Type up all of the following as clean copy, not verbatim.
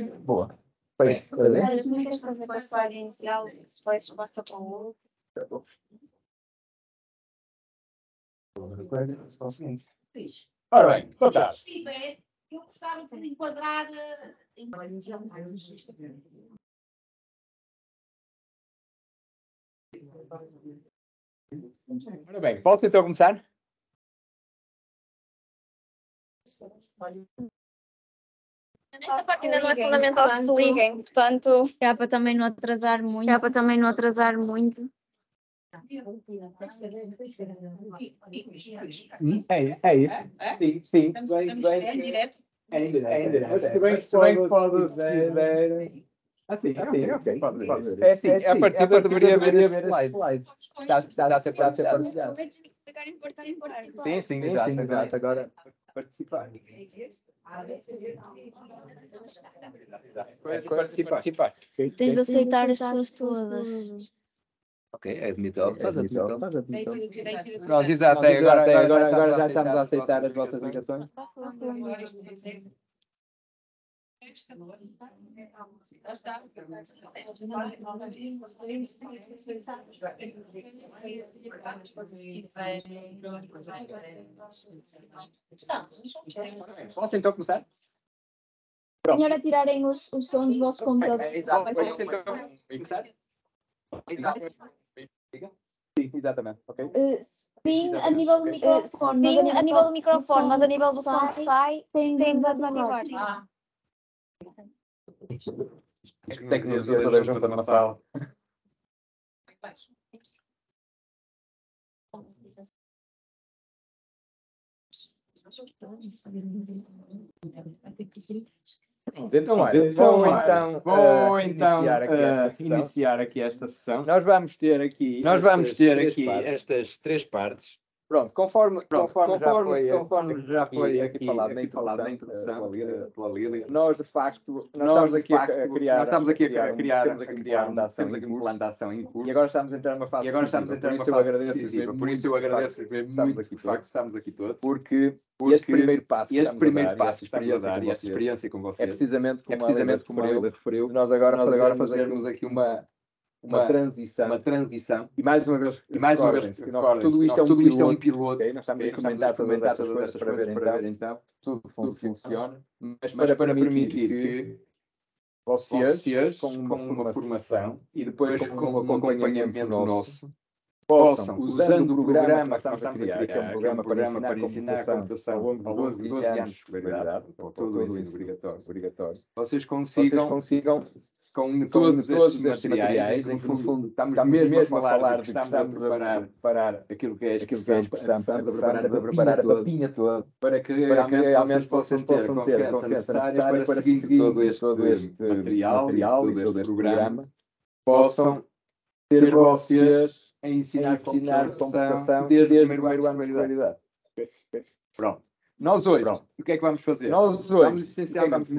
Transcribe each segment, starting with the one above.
Boa. Feito. Olha, como é que queres fazer para a slide inicial? Se depois passa para o outro. Ora bem, fantástico. Eu gostava de enquadrar em... Ora bem, posso então começar? Esta parte ainda não é fundamental que se liguem, portanto. Já para também não atrasar muito. É isso. Sim. É em direto. É indireto. Se bem que pode ser... Assim, ok. Pode ser. É assim, a partida deveria haver esse slide. Está a ser partilhado. Sim, exato. Agora, participar. Participar. Tens de aceitar as pessoas todas. Ok, é admitível. Faz admitível. Pronto, Pronto, exato. Agora já estamos a aceitar as vossas ligações. Posso então começar? Melhor é tirarem os sons dos vossos computadores. Posso então começar? Sim, exatamente. Ok. Sim, a nível do microfone, mas a nível do som que sai, tem de ativar. Tecnologia toda junta numa sala. Então, olha, vou iniciar aqui esta sessão. Nós vamos ter aqui estas três partes. Pronto, conforme já foi aqui falado na introdução pela Lília, nós de facto estamos aqui a criar um plano de ação em curso. E agora estamos a entrar numa fase decisiva. Por isso eu agradeço muito que de facto estamos aqui todos. Porque este primeiro passo que estamos a dar, e esta experiência com vocês, é precisamente como a Lília referiu, nós agora fazermos aqui uma transição. E mais uma vez tudo isto é um piloto. Okay? Nós estamos a experimentar todas estas coisas para ver então tudo funciona. Mas para permitir que vocês, com uma formação e depois com um acompanhamento nosso, possam, usando o programa que nós estamos a criar, que é um programa para ensinar computação ao longo de 12 anos de escolaridade, todo o ensino obrigatório, vocês consigam com todos estes materiais, em que no fundo estamos mesmo a falar de que estamos a preparar aquilo que é a expressão, estamos a preparar a papinha toda, para que realmente vocês possam ter a confiança necessária para seguir todo este material e todo este programa, possam ter vocês a ensinar computação desde o primeiro ano de escolaridade. Pronto. Nós hoje, o que é que vamos fazer? Vamos essencialmente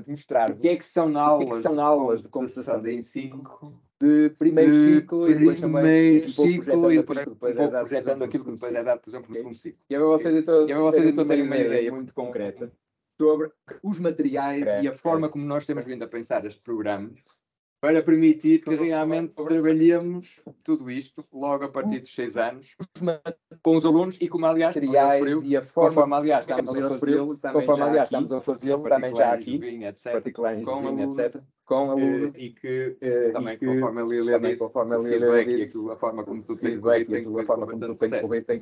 mostrar o que é que são aulas de computação de ensino de primeiro ciclo e depois projetando aquilo que depois é dado, por exemplo, no segundo ciclo. E a vocês então terem uma ideia muito concreta sobre os materiais e a forma como nós temos vindo a pensar este programa, para permitir que realmente trabalhemos tudo isto logo a partir dos 6 anos com os alunos e como aliás conforme aliás estamos a fazê-lo também já aqui, particular em etc. Com alunos e que também conforme a Lília disse, o feedback e a forma como tudo tem corrido tem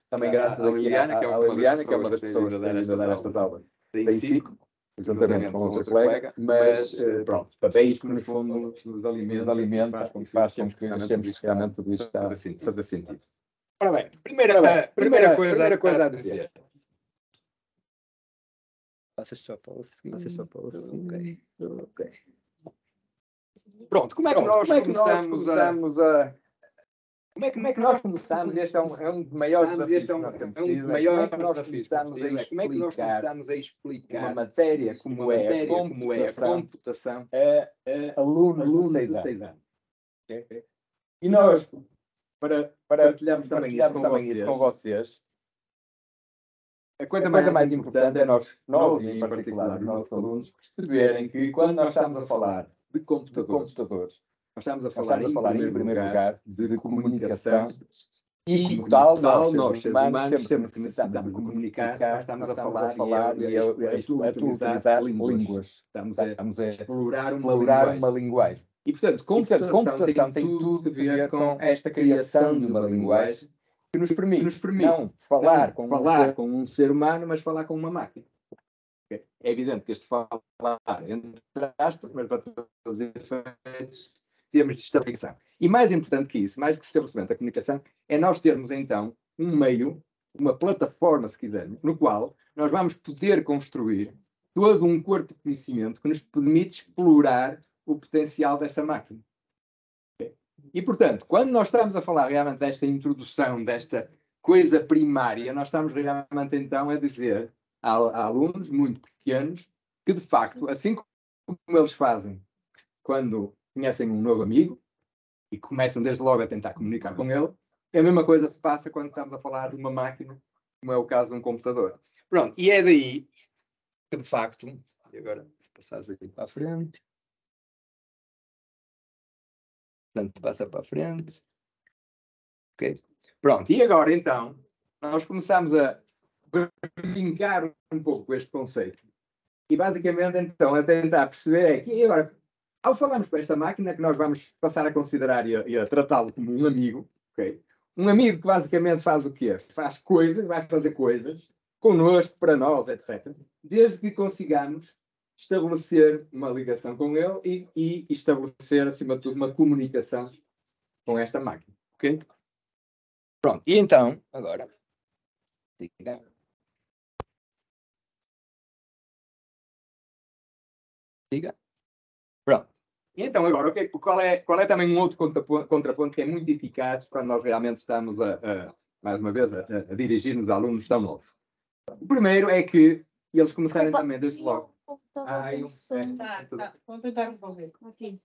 também graças a Liliana, que é uma das pessoas que tem vindo a dar estas aulas. Tem 5. Juntamente com outro colega, mas pronto, é isto que no fundo nos alimenta e faz com que achemos que realmente tudo isto está a fazer sentido. Ora bem, primeira coisa a dizer. Passas só para o seguinte. Ok. Pronto, como é que nós começamos a... Como é que nós começamos? Este é um dos maiores desafios que nós temos tido. Como é que nós começamos a explicar uma matéria como é a computação a alunos de 6 anos? Okay? E nós, para partilharmos também isso com vocês, a coisa mais importante é nós e em particular os nossos alunos, perceberem que quando nós estamos a falar de computadores, nós estamos a falar em primeiro lugar de comunicação e, como tal, nós, seres humanos, sempre que necessitamos de comunicar, nós estamos a falar e a utilizar línguas. Estamos a explorar uma linguagem. E, portanto, computação tem tudo a ver com esta criação de uma linguagem que nos permite não falar com um ser humano, mas falar com uma máquina. É evidente que este falar entre aspas, mas para todos os efeitos temos de estabelecer. E mais importante que isso, mais do que o estabelecimento da comunicação, é nós termos então um meio, uma plataforma, se quisermos, no qual nós vamos poder construir todo um corpo de conhecimento que nos permite explorar o potencial dessa máquina. E, portanto, quando nós estamos a falar realmente desta introdução, desta coisa primária, nós estamos realmente então a dizer a alunos muito pequenos que, de facto, assim como eles fazem quando conhecem um novo amigo e começam desde logo a tentar comunicar com ele, é a mesma coisa que se passa quando estamos a falar de uma máquina, como é o caso de um computador. Pronto, e é daí que, de facto, e agora, se passares aqui para a frente, portanto, passa para a frente, ok? Pronto, e agora, então, nós começamos a brincar um pouco com este conceito. E, basicamente, então, a tentar perceber é que, agora, ao falarmos com esta máquina, que nós vamos passar a considerar e a tratá-lo como um amigo, ok? Um amigo que basicamente faz o quê? Faz coisas, vai fazer coisas, connosco, para nós, etc. Desde que consigamos estabelecer uma ligação com ele e estabelecer, acima de tudo, uma comunicação com esta máquina, ok? Pronto, e então, agora... Diga. Pronto. E então, agora, qual é também um outro contraponto que é muito eficaz quando nós realmente estamos, mais uma vez, a dirigir-nos a alunos tão novos? O primeiro é que eles começarem também desde logo. Vou tentar resolver. Aqui.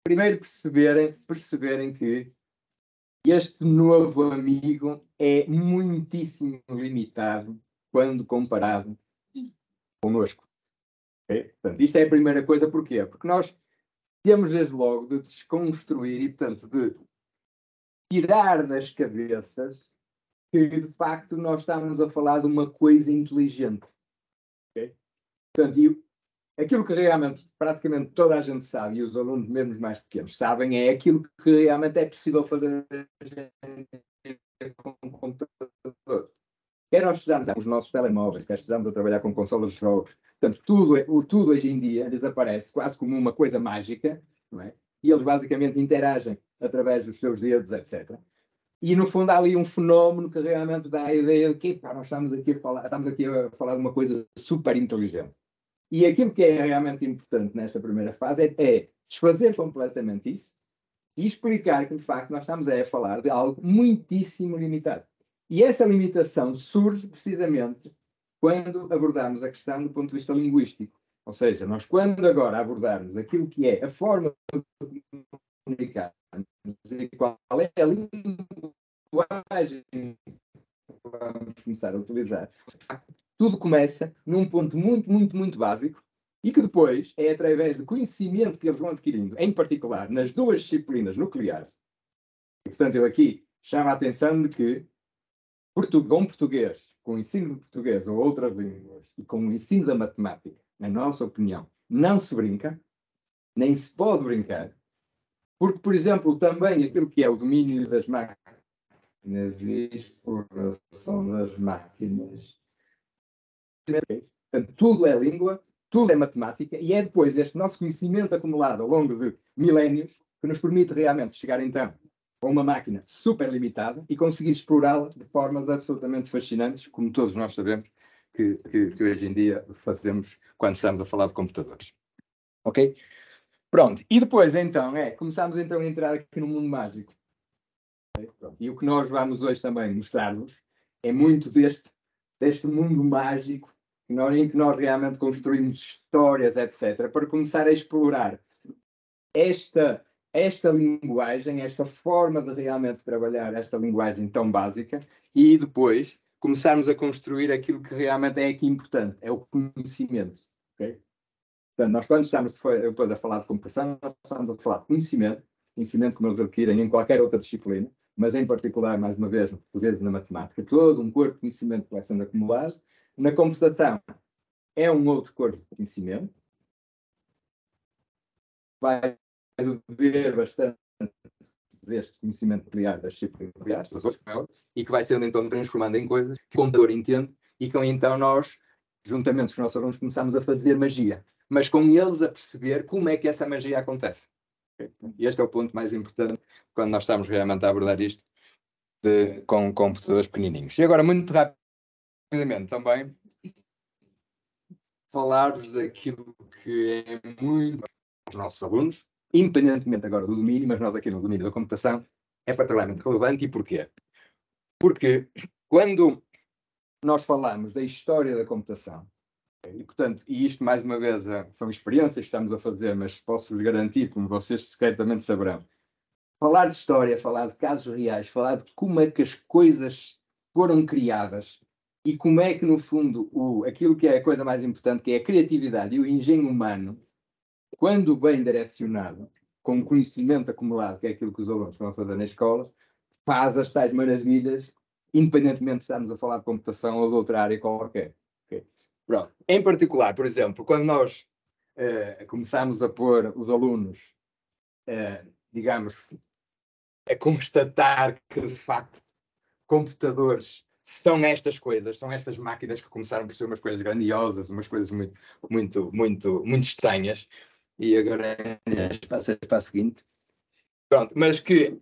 Primeiro perceberem que este novo amigo é muitíssimo limitado quando comparado connosco. Okay? Portanto, isto é a primeira coisa. Porquê? Porque nós temos desde logo de desconstruir e, portanto, de tirar das cabeças que, de facto, nós estamos a falar de uma coisa inteligente. Okay? Portanto, aquilo que realmente, praticamente toda a gente sabe, e os alunos mesmo mais pequenos sabem, é aquilo que realmente é possível fazer com o computador. Quer nós estudamos os nossos telemóveis, quer estudamos a trabalhar com consolas de jogos. Portanto, tudo hoje em dia desaparece quase como uma coisa mágica, não é? E eles basicamente interagem através dos seus dedos, etc. E, no fundo, há ali um fenómeno que realmente dá a ideia de que nós estamos aqui a falar de uma coisa super inteligente. E aquilo que é realmente importante nesta primeira fase é desfazer completamente isso e explicar que, de facto, nós estamos a falar de algo muitíssimo limitado. E essa limitação surge precisamente quando abordarmos a questão do ponto de vista linguístico. Ou seja, nós quando agora abordarmos aquilo que é a forma de comunicar e qual é a linguagem que vamos começar a utilizar, tudo começa num ponto muito, muito, muito básico e que depois é através do conhecimento que eles vão adquirindo, em particular nas duas disciplinas nucleares. E, portanto, eu aqui chamo a atenção de que com português, com o ensino de português ou outras línguas e com o ensino da matemática, na nossa opinião, não se brinca, nem se pode brincar, porque, por exemplo, também aquilo que é o domínio das máquinas e a exploração das máquinas, portanto, tudo é língua, tudo é matemática, e é depois este nosso conhecimento acumulado ao longo de milénios que nos permite realmente chegar, então, a uma máquina super limitada e conseguir explorá-la de formas absolutamente fascinantes, como todos nós sabemos que hoje em dia fazemos quando estamos a falar de computadores. Ok? Pronto. E depois, então, começamos então a entrar aqui no mundo mágico. Okay? E o que nós vamos hoje também mostrar-vos é muito deste mundo mágico em que nós realmente construímos histórias, etc., para começar a explorar esta esta linguagem, esta forma de realmente trabalhar esta linguagem tão básica e depois começarmos a construir aquilo que realmente é aqui importante, é o conhecimento. Okay? Portanto, nós quando estamos depois a falar de compressão, nós estamos a falar de conhecimento como eles adquirem em qualquer outra disciplina, mas em particular, mais uma vez, na matemática, todo um corpo de conhecimento que vai sendo acumulado. Na computação, é um outro corpo de conhecimento. Vai beber bastante deste conhecimento nuclear, das disciplinas nucleares, e que vai sendo então transformando em coisas que o computador entende e que então nós, juntamente com os nossos alunos, começamos a fazer magia, mas com eles a perceber como é que essa magia acontece. E este é o ponto mais importante quando nós estamos realmente a abordar isto com computadores pequenininhos. E agora, muito rapidamente também, falar-vos daquilo que é muito para os nossos alunos, independentemente agora do domínio, mas nós aqui no domínio da computação, é particularmente relevante. E porquê? Porque quando nós falamos da história da computação, e portanto, e isto mais uma vez são experiências que estamos a fazer, mas posso-vos garantir, como vocês certamente saberão, falar de história, falar de casos reais, falar de como é que as coisas foram criadas e como é que, no fundo, aquilo que é a coisa mais importante, que é a criatividade e o engenho humano, quando bem direcionado, com conhecimento acumulado, que é aquilo que os alunos vão fazer na escola, faz as tais maravilhas, independentemente de estarmos a falar de computação ou de outra área qualquer. Okay? Pronto. Em particular, por exemplo, quando nós começamos a pôr os alunos, digamos, a constatar que, de facto, computadores são estas coisas, são estas máquinas que começaram por ser umas coisas grandiosas, umas coisas muito estranhas. E agora passa para a seguinte. Pronto, mas que,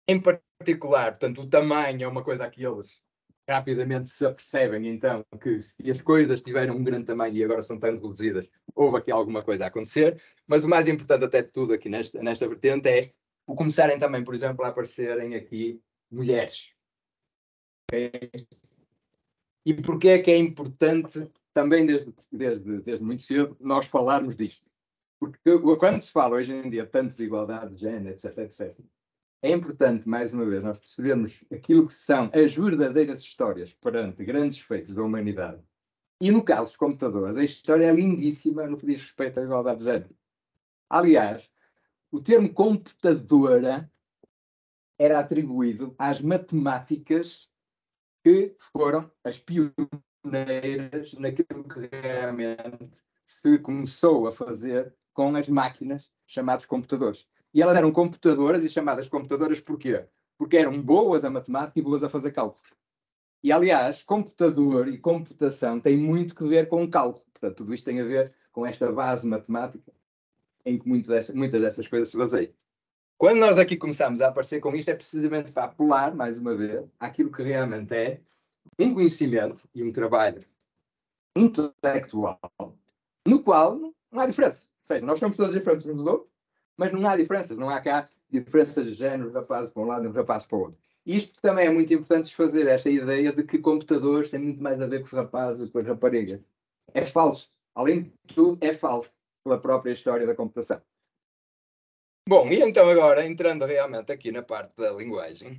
em particular, portanto, o tamanho é uma coisa que eles rapidamente se apercebem, então, que se as coisas tiveram um grande tamanho e agora são tão reduzidas, houve aqui alguma coisa a acontecer. Mas o mais importante até de tudo aqui nesta vertente é o começarem também, por exemplo, a aparecerem aqui mulheres. Okay? E porquê é que é importante, também desde muito cedo, nós falarmos disto? Porque quando se fala hoje em dia tanto de igualdade de género, etc., é importante, mais uma vez, nós percebermos aquilo que são as verdadeiras histórias perante grandes feitos da humanidade. E no caso dos computadores, a história é lindíssima no que diz respeito à igualdade de género. Aliás, o termo computadora era atribuído às matemáticas que foram as pioneiras naquilo que realmente se começou a fazer com as máquinas chamadas computadores. E elas eram computadoras e chamadas computadoras porquê? Porque eram boas a matemática e boas a fazer cálculos. E, aliás, computador e computação têm muito que ver com cálculo. Portanto, tudo isto tem a ver com esta base matemática em que muitas dessas coisas se baseiam. Quando nós aqui começamos a aparecer com isto, é precisamente para apelar, mais uma vez, àquilo que realmente é um conhecimento e um trabalho intelectual, no qual não há diferença. Ou seja, nós somos todos diferentes uns dos outros, mas não há diferenças. Não há cá diferenças de género, rapazes para um lado e um rapaz para o outro. E isto também é muito importante desfazer esta ideia de que computadores têm muito mais a ver com os rapazes e com as raparigas. É falso. Além de tudo, é falso pela própria história da computação. Bom, e então agora, entrando realmente aqui na parte da linguagem.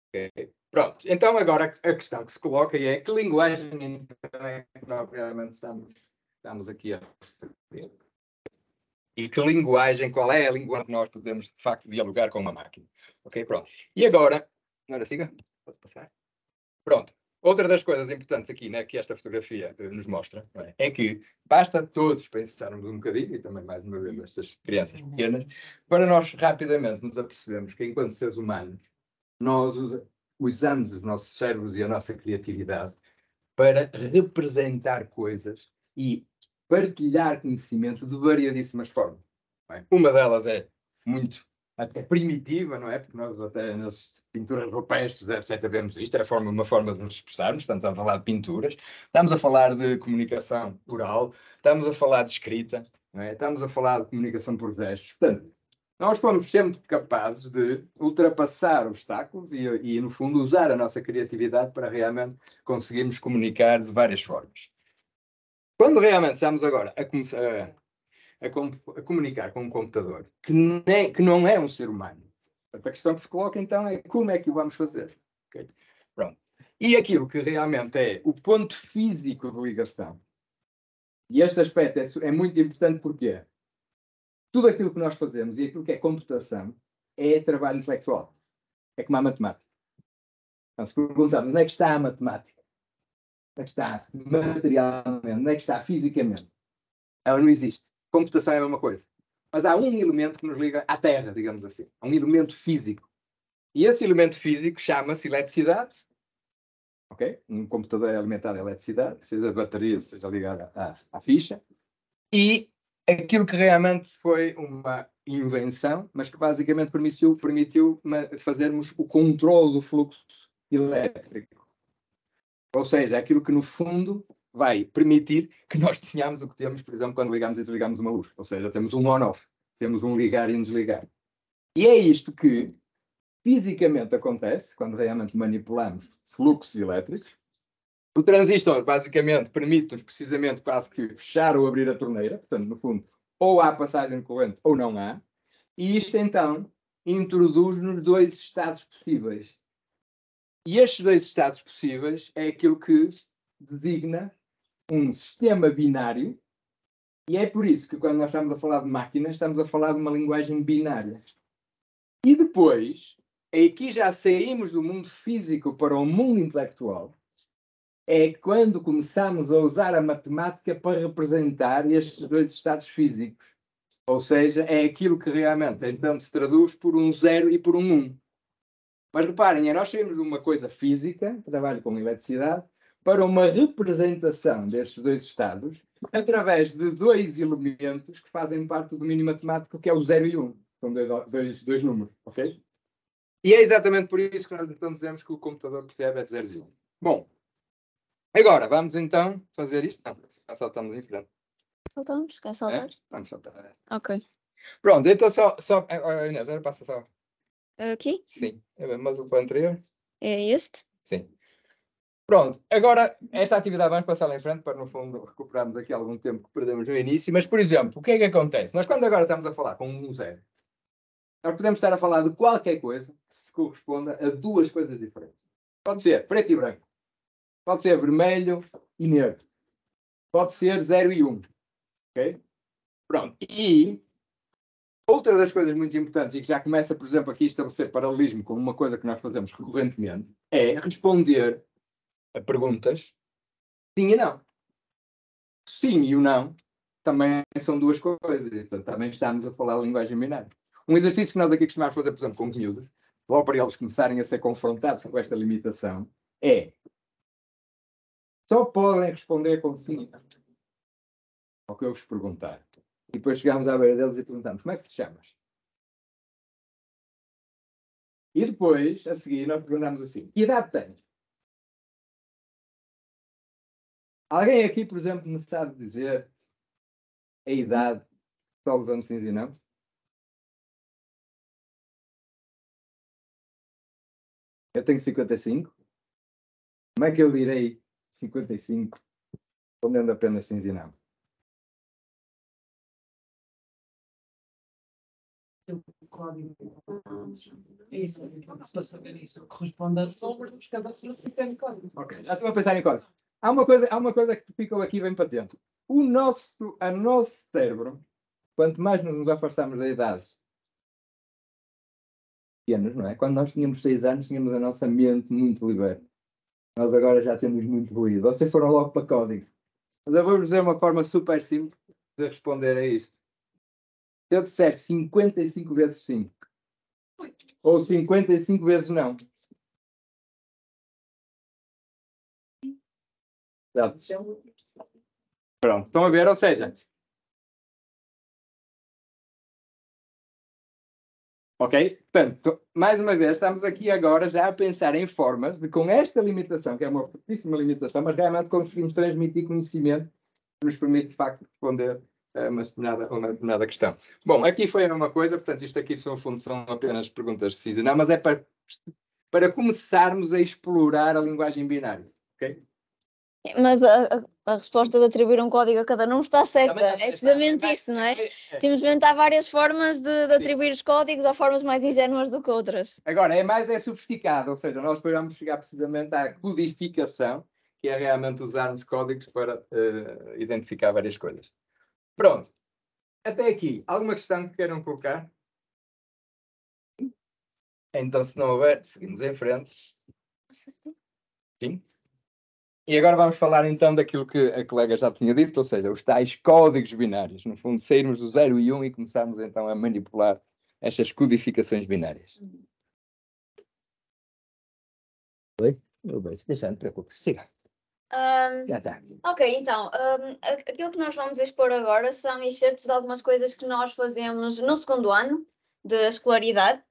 Okay. Pronto, então agora a questão que se coloca é que linguagem então é que nós realmente estamos aqui a referir. E que linguagem, qual é a linguagem que nós podemos de facto dialogar com uma máquina. Ok, pronto. E agora siga, pode passar. Pronto. Outra das coisas importantes aqui, né, que esta fotografia nos mostra, é que basta todos pensarmos um bocadinho, e também mais uma vez estas crianças pequenas, para nós rapidamente nos apercebemos que enquanto seres humanos, nós usamos os nossos cérebros e a nossa criatividade para representar coisas e partilhar conhecimento de variadíssimas formas. Uma delas é muito até primitiva, não é? Porque nós até nas pinturas rupestres, etc., vemos isto, é uma forma de nos expressarmos, estamos a falar de pinturas, estamos a falar de comunicação oral, estamos a falar de escrita, não é? Estamos a falar de comunicação por gestos. Portanto, nós fomos sempre capazes de ultrapassar obstáculos e, no fundo, usar a nossa criatividade para realmente conseguirmos comunicar de várias formas. Quando realmente estamos agora a começar a comunicar com um computador que não é um ser humano. A questão que se coloca, então, é como é que o vamos fazer? Okay? Pronto. E aquilo que realmente é o ponto físico de ligação, e este aspecto é muito importante porque tudo aquilo que nós fazemos e aquilo que é computação é trabalho intelectual. É como a matemática. Então, se perguntamos onde é que está a matemática, onde é que está materialmente, onde é que está fisicamente, ela não existe. Computação é a mesma coisa. Mas há um elemento que nos liga à Terra, digamos assim. Há um elemento físico. E esse elemento físico chama-se eletricidade. Okay? Um computador é alimentado a eletricidade, seja a bateria, seja ligado à ficha. E aquilo que realmente foi uma invenção, mas que basicamente permitiu fazermos o controle do fluxo elétrico. Ou seja, aquilo que no fundo vai permitir que nós tenhamos o que temos, por exemplo, quando ligamos e desligamos uma luz. Ou seja, temos um on-off, temos um ligar e um desligar. E é isto que fisicamente acontece quando realmente manipulamos fluxos elétricos. O transistor, basicamente, permite-nos precisamente quase que fechar ou abrir a torneira. Portanto, no fundo, ou há passagem de corrente ou não há. E isto, então, introduz-nos dois estados possíveis. E estes dois estados possíveis é aquilo que designa um sistema binário. E é por isso que, quando nós estamos a falar de máquinas, estamos a falar de uma linguagem binária. E depois, aqui já saímos do mundo físico para o mundo intelectual. É quando começamos a usar a matemática para representar estes dois estados físicos. Ou seja, é aquilo que realmente então se traduz por um 0 e por um 1. Mas reparem, nós saímos de uma coisa física, trabalho com eletricidade, para uma representação destes dois estados através de dois elementos que fazem parte do domínio matemático, que é o 0 e 1. São dois números, ok? E é exatamente por isso que nós então dizemos que o computador percebe é de 0 e 1. Bom, agora vamos então fazer isto. Não, já saltamos em frente. Saltamos? Quer saltar? Vamos saltar. Ok. Pronto, então só Inês, agora passa só. Aqui? Sim, mas o anterior? É este? Sim. Pronto, agora esta atividade vamos passá-la em frente para, no fundo, recuperarmos aqui algum tempo que perdemos no início. Mas, por exemplo, o que é que acontece? Nós, quando agora estamos a falar com um 0, nós podemos estar a falar de qualquer coisa que se corresponda a duas coisas diferentes. Pode ser preto e branco. Pode ser vermelho e negro. Pode ser 0 e 1. Ok? Pronto. E outra das coisas muito importantes e que já começa, por exemplo, aqui a estabelecer paralelismo com uma coisa que nós fazemos recorrentemente é responder a perguntas sim e não. Sim e o não também são duas coisas. E, portanto, também estamos a falar a linguagem binária. Um exercício que nós aqui costumamos fazer, por exemplo, com miúdos, logo para eles começarem a ser confrontados com esta limitação, é só podem responder com sim e não ao que eu vos perguntar. E depois chegamos à beira deles e perguntamos, como é que te chamas? E depois, a seguir, nós perguntamos assim, que idade tens? Alguém aqui, por exemplo, me sabe dizer a idade só usando sim e não? Eu tenho 55. Como é que eu direi 55 respondendo apenas sim e não? O código. Isso, para saber isso, corresponde a números, cada fruto tem código. Ok, já estou a pensar em código. Há uma coisa que ficou aqui bem patente. A nosso cérebro, quanto mais nos afastamos da idade pequenos, não é? Quando nós tínhamos 6 anos, tínhamos a nossa mente muito liberta. Nós agora já temos muito ruído. Vocês foram logo para código. Mas eu vou-vos dizer uma forma super simples de responder a isto. Se eu disser 55 vezes sim, ou 55 vezes não. Pronto, estão a ver? Ou seja, ok? Portanto, mais uma vez, estamos aqui agora já a pensar em formas de, com esta limitação, que é uma fortíssima limitação, mas realmente conseguimos transmitir conhecimento que nos permite, de facto, responder a uma determinada questão. Bom, aqui foi a mesma coisa, portanto, isto aqui, no fundo, são apenas perguntas de sim e não, mas é para começarmos a explorar a linguagem binária, ok? Mas a resposta de atribuir um código a cada número está certa. É precisamente isso, não é? Simplesmente há várias formas de atribuir os códigos, ou formas mais ingênuas do que outras. Agora, é sofisticado, ou seja, nós depois vamos chegar precisamente à codificação, que é realmente usarmos códigos para identificar várias coisas. Pronto. Até aqui, alguma questão que queiram colocar? Então, se não houver, seguimos em frente. Sim. E agora vamos falar então daquilo que a colega já tinha dito, ou seja, os tais códigos binários. No fundo, sairmos do 0 e 1 e começarmos então a manipular estas codificações binárias. Oi? Eu vejo. Deixa, não te preocupes. Siga. Já está. Ok, então, aquilo que nós vamos expor agora são excertos de algumas coisas que nós fazemos no segundo ano de escolaridade.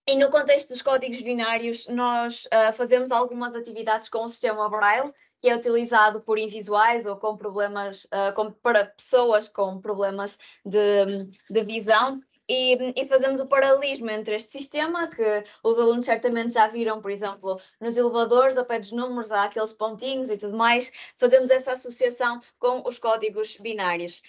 E no contexto dos códigos binários, nós fazemos algumas atividades com o sistema Braille, que é utilizado por invisuais ou com problemas, para pessoas com problemas de visão. E fazemos o paralelismo entre este sistema, que os alunos certamente já viram, por exemplo, nos elevadores, ao pé dos números, há aqueles pontinhos e tudo mais. Fazemos essa associação com os códigos binários.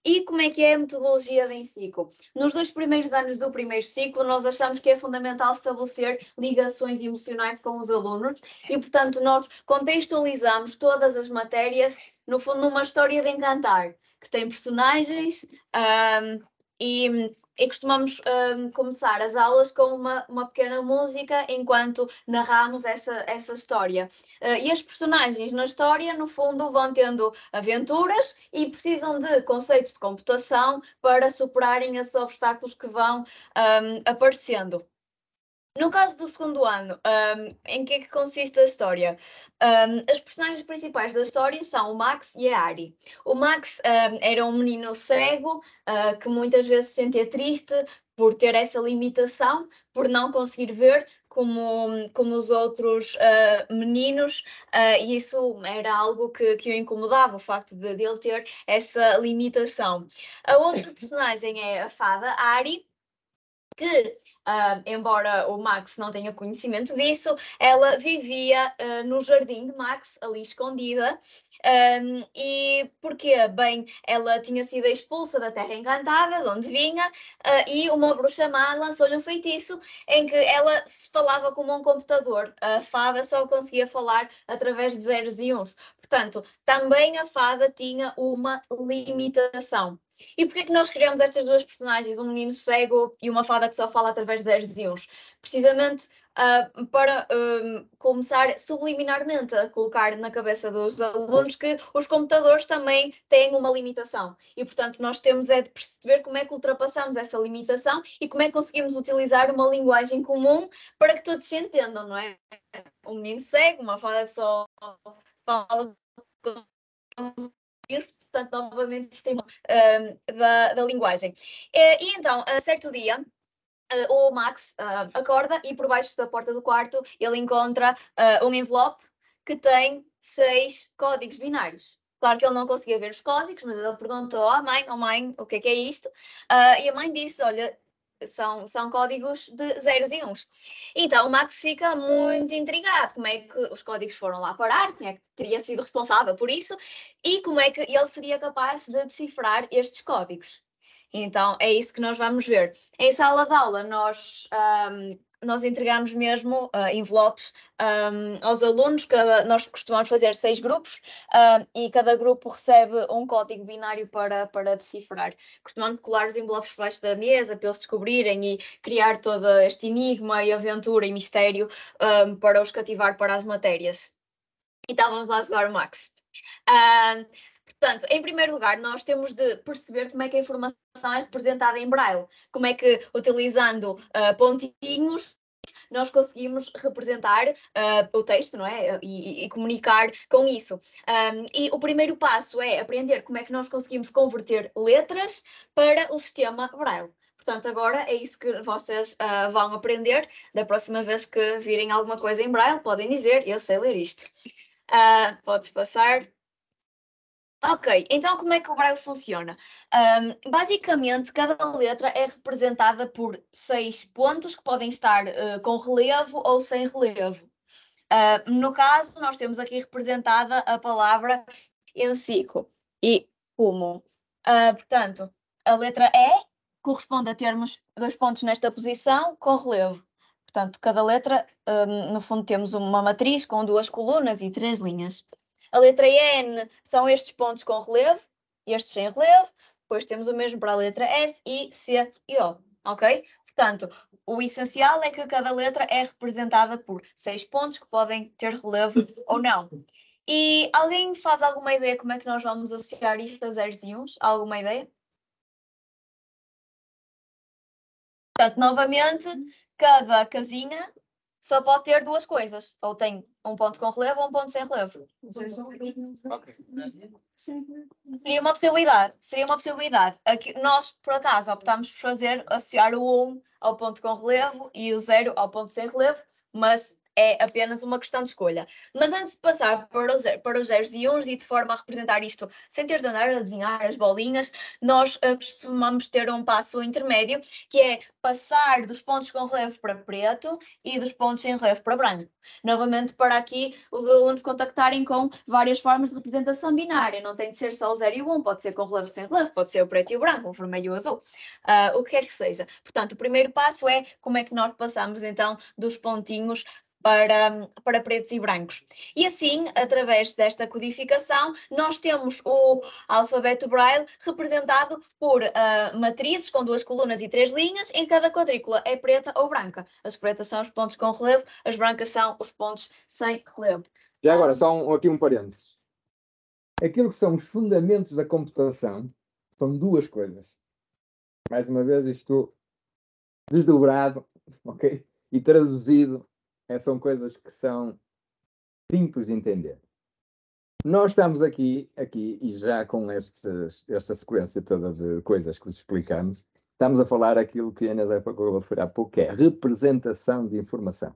E como é que é a metodologia de ensino? Nos 2 primeiros anos do primeiro ciclo, nós achamos que é fundamental estabelecer ligações emocionais com os alunos e, portanto, nós contextualizamos todas as matérias, no fundo, numa história de encantar, que tem personagens e costumamos começar as aulas com uma pequena música enquanto narramos essa história. E as personagens na história, no fundo, vão tendo aventuras e precisam de conceitos de computação para superarem esses obstáculos que vão aparecendo. No caso do segundo ano, em que é que consiste a história? As personagens principais da história são o Max e a Ari. O Max era um menino cego que muitas vezes se sentia triste por ter essa limitação, por não conseguir ver como os outros meninos, e isso era algo que o incomodava, o facto de ele ter essa limitação. A outra personagem é a fada, a Ari, que, embora o Max não tenha conhecimento disso, ela vivia no jardim de Max, ali escondida. E porquê? Bem, ela tinha sido expulsa da Terra Encantada, de onde vinha, e uma bruxa má lançou-lhe um feitiço em que ela se falava como um computador. A fada só conseguia falar através de zeros e uns. Portanto, também a fada tinha uma limitação. E porquê que nós criamos estas duas personagens, um menino cego e uma fada que só fala através de zeros e uns? Precisamente para começar subliminarmente a colocar na cabeça dos alunos que os computadores também têm uma limitação. E, portanto, nós temos de perceber como é que ultrapassamos essa limitação e como é que conseguimos utilizar uma linguagem comum para que todos se entendam, não é? Um menino cego, uma fada que só fala com portanto, novamente, isto da linguagem. E então, a certo dia, o Max acorda e por baixo da porta do quarto ele encontra um envelope que tem 6 códigos binários. Claro que ele não conseguia ver os códigos, mas ele perguntou à mãe, oh mãe, o que é isto? E a mãe disse, olha, são códigos de zeros e uns. Então o Max fica muito intrigado, como é que os códigos foram lá parar, quem é que teria sido responsável por isso e como é que ele seria capaz de decifrar estes códigos. Então é isso que nós vamos ver. Em sala de aula nós entregamos mesmo envelopes aos alunos, nós costumamos fazer 6 grupos e cada grupo recebe um código binário para decifrar. Costumamos colar os envelopes por baixo da mesa para eles descobrirem e criar todo este enigma e aventura e mistério para os cativar para as matérias. Então vamos lá ajudar o Max. Portanto, em primeiro lugar, nós temos de perceber como é que a informação é representada em Braille. Como é que, utilizando pontinhos, nós conseguimos representar o texto, não é? E comunicar com isso. E o primeiro passo é aprender como é que nós conseguimos converter letras para o sistema Braille. Portanto, agora é isso que vocês vão aprender. Da próxima vez que virem alguma coisa em Braille, podem dizer, eu sei ler isto. Podes passar. Ok, então como é que o Braille funciona? Basicamente, cada letra é representada por 6 pontos que podem estar com relevo ou sem relevo. No caso, nós temos aqui representada a palavra enciclo e fumo. Portanto, a letra E corresponde a termos 2 pontos nesta posição com relevo. Portanto, cada letra, no fundo, temos uma matriz com 2 colunas e 3 linhas. A letra N são estes pontos com relevo, estes sem relevo. Depois temos o mesmo para a letra S, I, C e O. Ok? Portanto, o essencial é que cada letra é representada por 6 pontos que podem ter relevo ou não. E alguém faz alguma ideia como é que nós vamos associar isto a zeros e uns? Alguma ideia? Portanto, novamente, cada casinha só pode ter 2 coisas. Ou tem um ponto com relevo ou um ponto sem relevo. Ok. Seria uma possibilidade. Seria uma possibilidade. Aqui, nós, por acaso, optámos por associar o 1 ao ponto com relevo e o 0 ao ponto sem relevo, mas é apenas uma questão de escolha. Mas antes de passar para os zeros e uns e de forma a representar isto sem ter de andar a desenhar as bolinhas, nós costumamos ter um passo intermédio, que é passar dos pontos com relevo para preto e dos pontos sem relevo para branco. Novamente, para aqui os alunos contactarem com várias formas de representação binária. Não tem de ser só o 0 e o 1, pode ser com relevo sem relevo, pode ser o preto e o branco, o vermelho e o azul, o que quer que seja. Portanto, o primeiro passo é como é que nós passamos então dos pontinhos para pretos e brancos. E assim, através desta codificação, nós temos o alfabeto Braille representado por matrizes com 2 colunas e 3 linhas, em cada quadrícula é preta ou branca. As pretas são os pontos com relevo, as brancas são os pontos sem relevo. Já agora, só aqui um parênteses. Aquilo que são os fundamentos da computação são 2 coisas. Mais uma vez, isto desdobrado, ok? E traduzido, são coisas que são simples de entender. Nós estamos aqui e já com esta sequência toda de coisas que vos explicamos, estamos a falar aquilo que a Inês foi há pouco, que é representação de informação.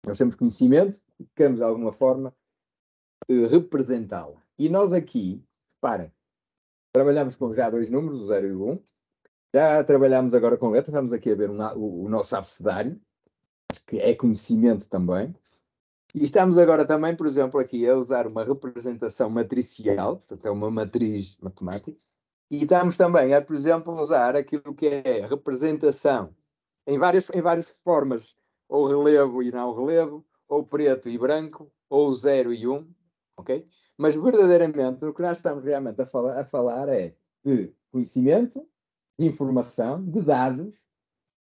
Nós temos conhecimento e queremos, de alguma forma, representá-la. E nós aqui, reparem, trabalhamos com já 2 números, o 0 e o 1. Já trabalhamos agora com letras, estamos aqui a ver o nosso abecedário, que é conhecimento também. E estamos agora também, por exemplo, aqui a usar uma representação matricial, portanto é uma matriz matemática. E estamos também a, por exemplo, usar aquilo que é representação em várias formas, ou relevo e não relevo, ou preto e branco, ou 0 e 1, ok? Mas verdadeiramente o que nós estamos realmente a falar é de conhecimento, de informação, de dados,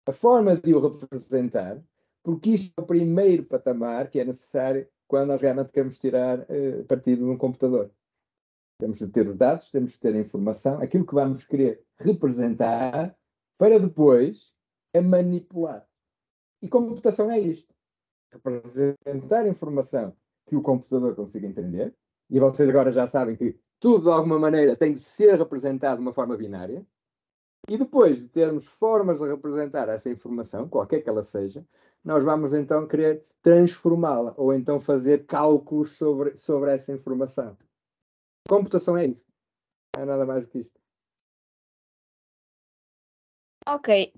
a forma de o representar, porque isto é o primeiro patamar que é necessário quando nós realmente queremos tirar partido de um computador. Temos de ter os dados, temos de ter a informação, aquilo que vamos querer representar, para depois a manipular. E computação é isto. Representar informação que o computador consiga entender. E vocês agora já sabem que tudo, de alguma maneira, tem de ser representado de uma forma binária. E depois de termos formas de representar essa informação, qualquer que ela seja, nós vamos então querer transformá-la, ou então fazer cálculos sobre essa informação. Computação é isso. Não é nada mais do que isto. Ok,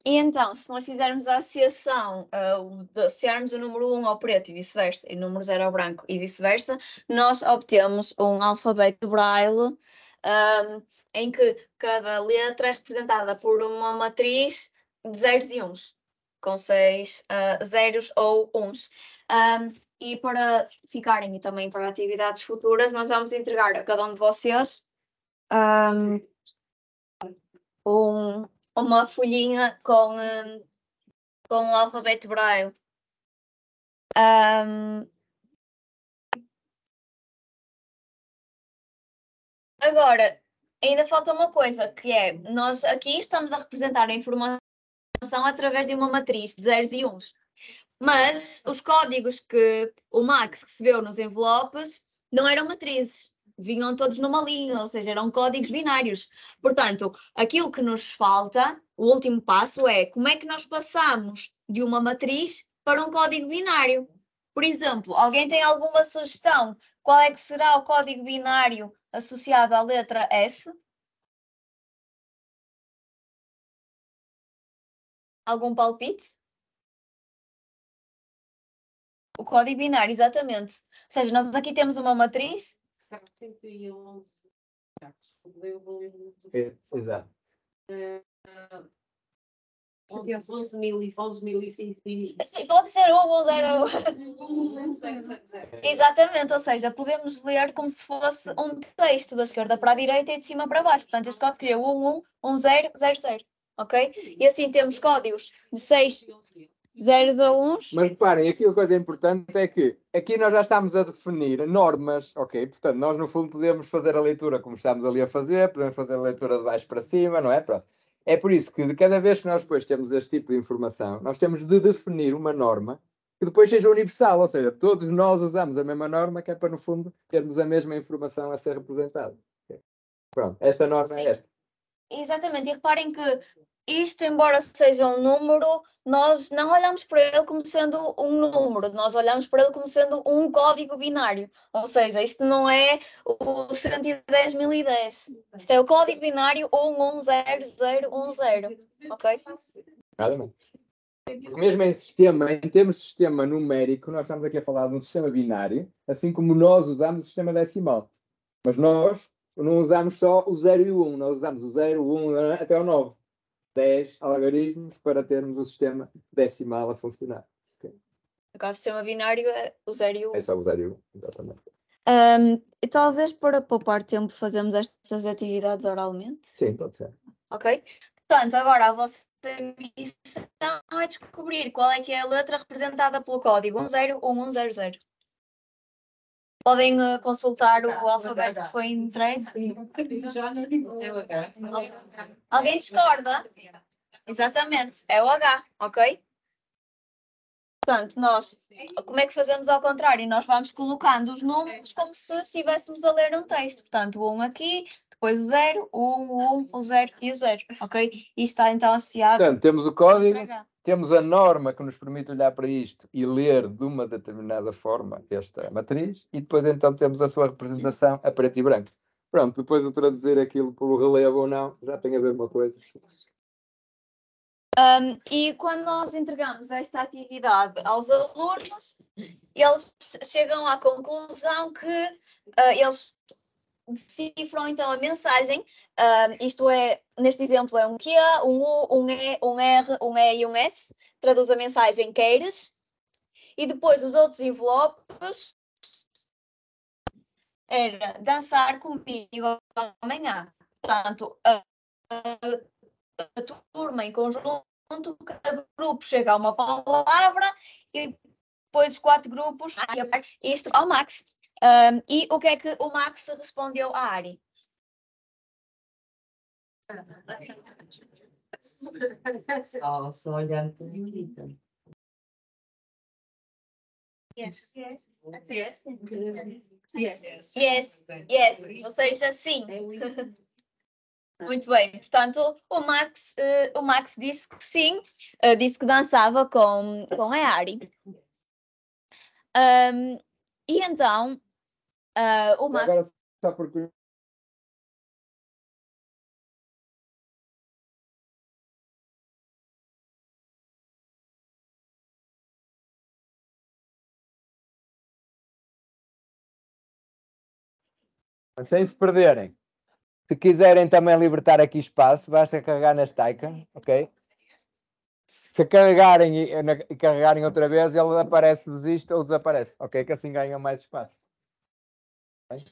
e então, se nós fizermos a associação, de associarmos o número 1 ao preto e vice-versa, e o número 0 ao branco e vice-versa, nós obtemos um alfabeto Braille, em que cada letra é representada por uma matriz de zeros e uns, com 6 zeros ou uns. E para ficarem e também para atividades futuras, nós vamos entregar a cada um de vocês uma folhinha com o alfabeto Braille. Agora, ainda falta uma coisa, que é, nós aqui estamos a representar a informação através de uma matriz de zeros e uns. Mas os códigos que o Max recebeu nos envelopes não eram matrizes. Vinham todos numa linha, ou seja, eram códigos binários. Portanto, aquilo que nos falta, o último passo é como é que nós passamos de uma matriz para um código binário. Por exemplo, alguém tem alguma sugestão? Qual é que será o código binário associado à letra F? Algum palpite? O código binário, exatamente. Ou seja, nós aqui temos uma matriz. 111. Exato. 11.105. Sim, pode ser 1, 0. Exatamente, ou seja, podemos ler como se fosse um texto da esquerda para a direita e de cima para baixo. Portanto, este código seria 111000, ok? E assim temos códigos de 6 zeros ou 1s. Mas reparem, aqui a coisa importante é que aqui nós já estamos a definir normas, ok? Portanto, nós no fundo podemos fazer a leitura como estamos ali a fazer, podemos fazer a leitura de baixo para cima, não é? Pronto. É por isso que de cada vez que nós depois temos este tipo de informação, nós temos de definir uma norma que depois seja universal, ou seja, todos nós usamos a mesma norma, que é para no fundo termos a mesma informação a ser representada. Okay? Pronto, esta norma é esta. Exatamente, e reparem que isto, embora seja um número, nós não olhamos para ele como sendo um número, nós olhamos para ele como sendo um código binário. Ou seja, isto não é o 110.010. Isto é o código binário 110010. Ok? Nada mais. Porque mesmo em termos de sistema numérico, nós estamos aqui a falar de um sistema binário, assim como nós usamos o sistema decimal. Mas nós não usamos só o 0 e o 1, nós usamos o 0, o 1, até o 9. 10 algarismos para termos o sistema decimal a funcionar. Okay. No caso, o sistema binário é o 0 e o 1. É só o 0 e o 1, exatamente. E talvez para poupar tempo fazemos estas atividades oralmente? Sim, pode ser. Ok? Portanto, agora a vossa missão é descobrir qual é que é a letra representada pelo código 101100. Podem consultar o alfabeto que foi entregue. Alguém discorda? Exatamente, é o H, ok? Portanto, nós, como é que fazemos ao contrário? Nós vamos colocando os números como se estivéssemos a ler um texto. Portanto, o 1 aqui, depois o 0, o 1, o 0 e o 0, ok? E está então associado. Portanto, temos o código, temos a norma que nos permite olhar para isto e ler de uma determinada forma esta matriz, e depois então temos a sua representação a preto e branco. Pronto, depois de traduzir aquilo pelo relevo ou não, já tem a ver uma coisa. E quando nós entregamos esta atividade aos alunos, eles chegam à conclusão que eles decifram então a mensagem. Isto é, neste exemplo, é um Q, um U, um E, um R, um E e um S. Traduz a mensagem queres. E depois os outros envelopes era dançar comigo amanhã. Portanto, a turma em conjunto, cada grupo chega a uma palavra e depois os 4 grupos, isto ao Max. E o que é que o Max respondeu à Ari? Só olhando para mim. Yes. Yes. Ou seja, sim. Muito bem. Portanto, o Max disse que sim, disse que dançava com a Ari. E então, o Max... Agora, só porque... Sem se perderem. Se quiserem também libertar aqui espaço, basta carregar nesta icon, ok? Se carregarem e carregarem outra vez, ele aparece-vos isto ou desaparece, ok? Que assim ganham mais espaço. Okay?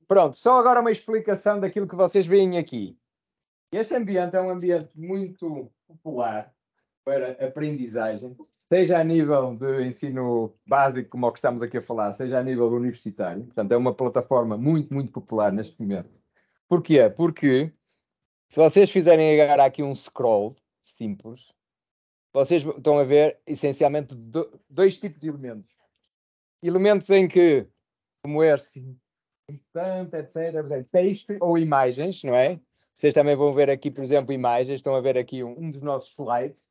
Pronto, só agora uma explicação daquilo que vocês veem aqui. Este ambiente é um ambiente muito popular para aprendizagem, seja a nível de ensino básico, como o que estamos aqui a falar, seja a nível universitário. Portanto, é uma plataforma muito, muito popular neste momento. Porquê? Porque se vocês fizerem agora aqui um scroll simples, vocês estão a ver essencialmente dois tipos de elementos. Elementos em que, como este, importante, etc., texto ou imagens, não é? Vocês também vão ver aqui, por exemplo, imagens, estão a ver aqui um dos nossos slides.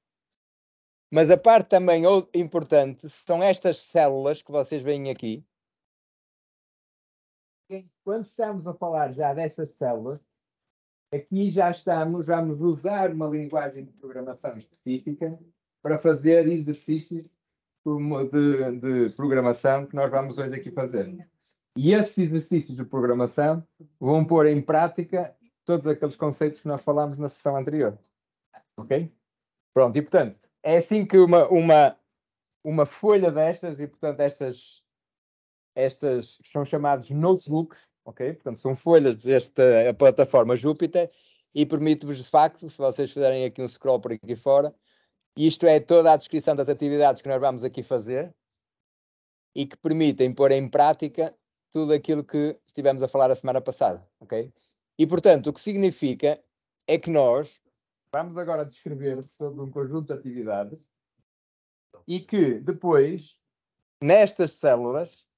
Mas a parte também importante são estas células que vocês veem aqui. Quando estamos a falar já destas células, aqui já vamos usar uma linguagem de programação específica para fazer exercícios de programação que nós vamos hoje aqui fazer. E esses exercícios de programação vão pôr em prática todos aqueles conceitos que nós falámos na sessão anterior. Ok? Pronto, e portanto, é assim que uma folha destas, e portanto estas são chamados notebooks, ok? Portanto, são folhas desta plataforma Jupyter e permite-vos, de facto, se vocês fizerem aqui um scroll por aqui fora, isto é toda a descrição das atividades que nós vamos aqui fazer e que permitem pôr em prática tudo aquilo que estivemos a falar a semana passada, ok? E, portanto, o que significa é que nós vamos agora descrever todo um conjunto de atividades e que depois, nestas células,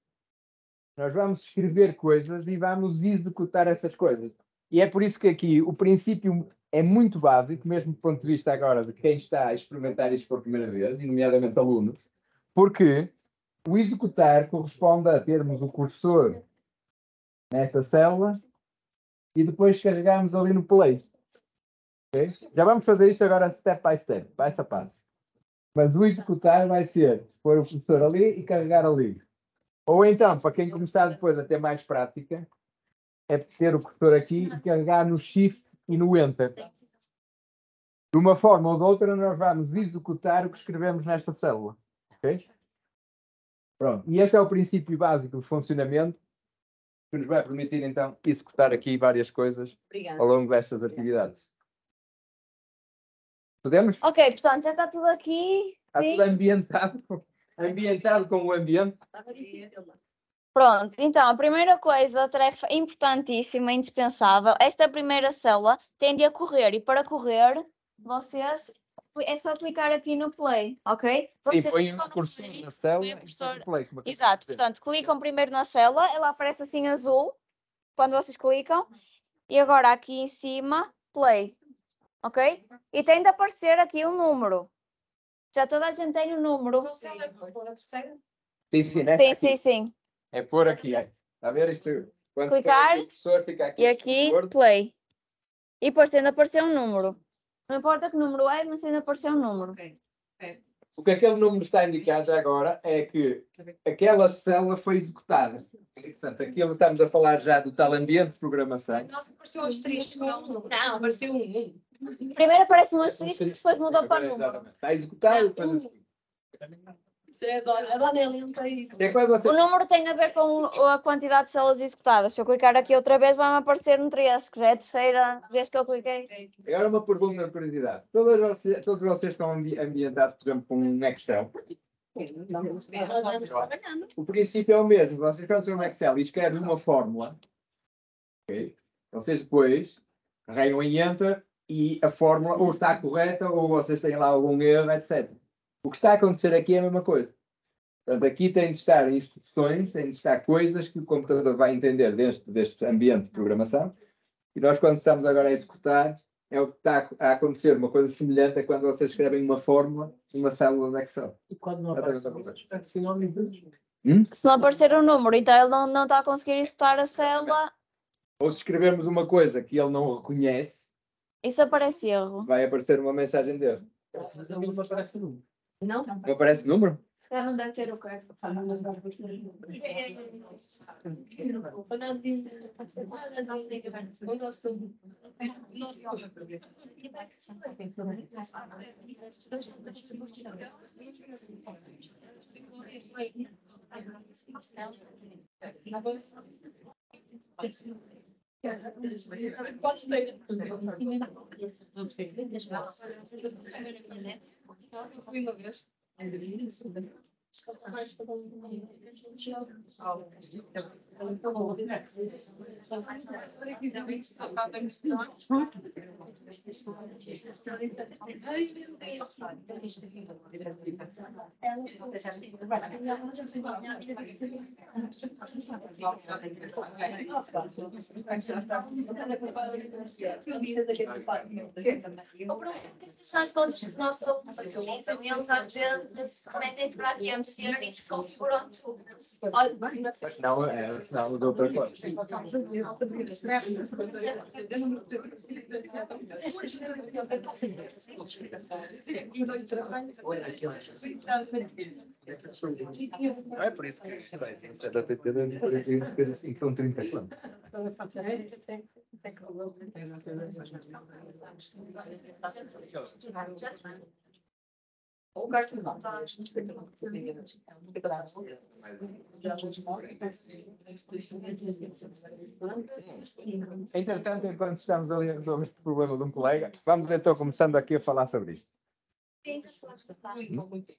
nós vamos escrever coisas e vamos executar essas coisas. E é por isso que aqui o princípio é muito básico, mesmo do ponto de vista agora de quem está a experimentar isto pela primeira vez, e nomeadamente alunos, porque o executar corresponde a termos o cursor nesta célula e depois carregarmos ali no play. Okay? Já vamos fazer isto agora step by step, passo a passo. Mas o executar vai ser pôr o cursor ali e carregar ali. Ou então, para quem começar depois a ter mais prática, é ter o cursor aqui e carregar no Shift e no Enter. De uma forma ou de outra, nós vamos executar o que escrevemos nesta célula. Okay? Pronto. E este é o princípio básico de funcionamento que nos vai permitir, então, executar aqui várias coisas ao longo destas atividades. Podemos? Ok, portanto, já está tudo aqui. Está Sim. tudo ambientado com o ambiente. Pronto, então, a primeira coisa, a tarefa importantíssima, indispensável, esta primeira célula tende a correr, e para correr, vocês, é só clicar aqui no play, ok? Sim, Vocês põe clicam o no cursor play, na célula põe o cursor- e play. Exato, portanto, clicam primeiro na célula, ela aparece assim azul, quando vocês clicam, e agora aqui em cima, play, ok? E tem de aparecer aqui um número. Já toda a gente tem o número. Sim, né? Sim, sim, sim. É pôr aqui. Está a ver isto? Quando Clicar, o cursor fica aqui. E aqui, play. E depois tem de aparecer um número. Não importa que número é, mas tem de aparecer um número. O que aquele número está a indicar já agora é que aquela célula foi executada. Portanto, aquilo estamos a falar já do tal ambiente de programação. Nossa, apareceu aos três. Não, apareceu um. Primeiro aparece um asterisco, depois muda para número. Exatamente. Está executado, depois Isso é a Dona Helena aí. é quando você... O número tem a ver com a quantidade de células executadas. Se eu clicar aqui outra vez, vai-me aparecer um 3, que já é a terceira vez que eu cliquei. Agora uma pergunta de curiosidade. Todos vocês estão ambientados, por exemplo, com um Excel? O princípio é o mesmo. Vocês quando estão no Excel e escrevem uma fórmula, okay? Vocês depois carregam em Enter e a fórmula ou está correta ou vocês têm lá algum erro, etc. O que está a acontecer aqui é a mesma coisa. Portanto, aqui tem de estar instruções, tem de estar coisas que o computador vai entender deste ambiente de programação. E nós, quando estamos agora a executar, é o que está a acontecer. Uma coisa semelhante a quando vocês escrevem uma fórmula numa célula de Excel. E quando não aparece sinónimo? Se não aparecer um número, então ele não está a conseguir executar a célula. Ou se escrevemos uma coisa que ele não reconhece, Isso aparece erro. vai aparecer uma mensagem de erro. Mas a mim não aparece número. Não? Não aparece número? Se calhar não deve ter o carro. Estas são as contas que os nossos alunos utilizam e eles às vezes metem-se para aqui a acontecer e se configuram tudo. Mas não de outra coisa. Não é por isso que são 30 quantos. O gasto de montagem. Entretanto, enquanto estamos ali a resolver este problema de um colega, vamos então começando aqui a falar sobre isto.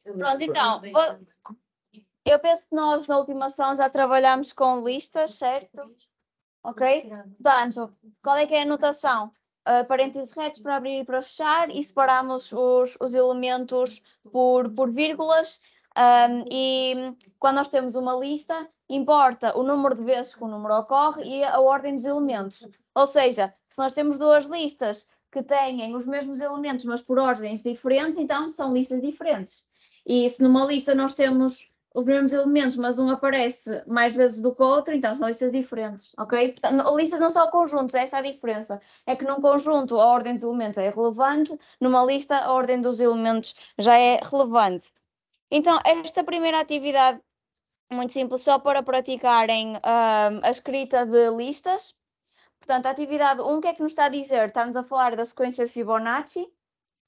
Pronto, então, eu penso que nós na última ação já trabalhámos com listas, certo? Ok? Portanto, qual é que é a notação? Parênteses retos para abrir e para fechar e separamos os elementos por vírgulas e quando nós temos uma lista, importa o número de vezes que o número ocorre e a ordem dos elementos. Ou seja, se nós temos duas listas que têm os mesmos elementos, mas por ordens diferentes, então são listas diferentes. E se numa lista nós temos os mesmos elementos, mas um aparece mais vezes do que o outro, então são listas diferentes, ok? Portanto, listas não são conjuntos, essa é a diferença. É que num conjunto a ordem dos elementos é irrelevante, numa lista a ordem dos elementos já é relevante. Então, esta primeira atividade, muito simples, só para praticarem a escrita de listas. Portanto, a atividade 1, o que é que nos está a dizer? Estamos a falar da sequência de Fibonacci,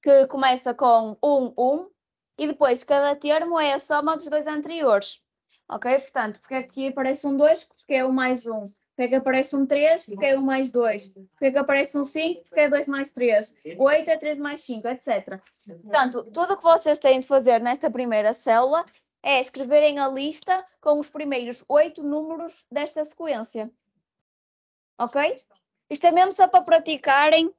que começa com 1, 1, e depois cada termo é a soma dos dois anteriores. Ok? Portanto, porque aqui aparece um 2, porque é 1 mais 1. Porque aparece um 3, porque é 1 mais 2. Porque aparece um 5, porque é 2 mais 3. 8 é 3 mais 5, etc. Portanto, tudo o que vocês têm de fazer nesta primeira célula é escreverem a lista com os primeiros 8 números desta sequência. Ok? Isto é mesmo só para praticarem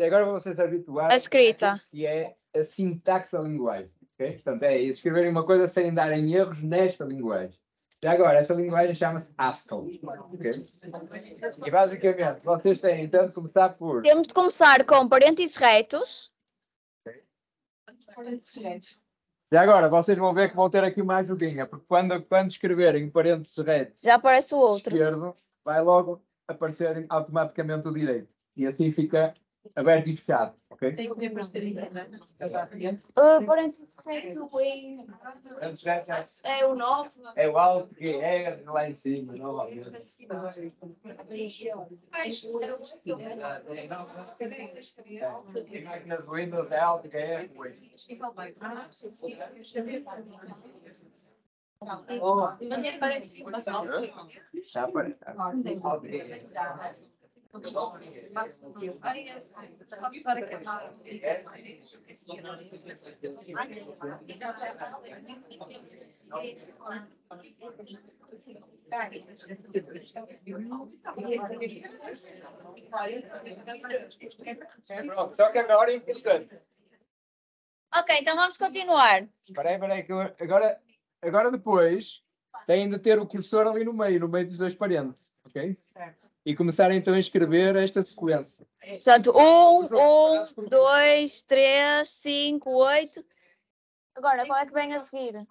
Agora vocês se habituar a escrita. Que é a sintaxe da linguagem. Okay? Portanto, é isso. Escreverem uma coisa sem darem erros nesta linguagem. Já agora, essa linguagem chama-se Haskell. Okay? E basicamente, vocês têm então de começar por... Temos de começar com parênteses retos. Já agora, vocês vão ver que vão ter aqui uma ajudinha, porque quando escreverem parênteses retos Já aparece o outro. esquerdo, vai logo aparecer automaticamente o direito. E assim fica aberto e fechado, ok? Tem que aparecer ainda, né? Parênteses reto em... Parênteses retos É o 9. é o alto que é lá em cima, novamente. E máquinas Windows é alto que é já aparece. Pronto, só que agora é importante. Ok, então vamos continuar. Espera aí, que agora depois têm de ter o cursor ali no meio dos dois parênteses, ok? E começarem então a escrever esta sequência. Portanto, 1, 2, 3, 5, 8. Agora, qual é que vem a seguir?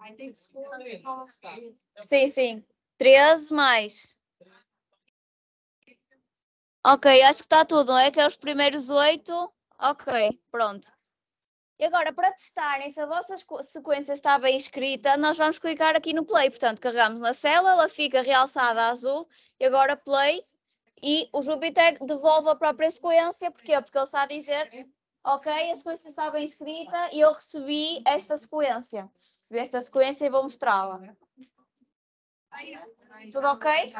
Sim, sim. 13 mais. Ok, acho que está tudo, não é? Que é os primeiros 8. Ok, pronto. E agora, para testarem se a vossa sequência está bem escrita, nós vamos clicar aqui no play. Portanto, carregamos na célula, ela fica realçada a azul. E agora play. E o Júpiter devolve a própria sequência. Porquê? Porque ele está a dizer, ok, a sequência está bem escrita e eu recebi esta sequência. Recebi esta sequência e vou mostrá-la. Tudo ok?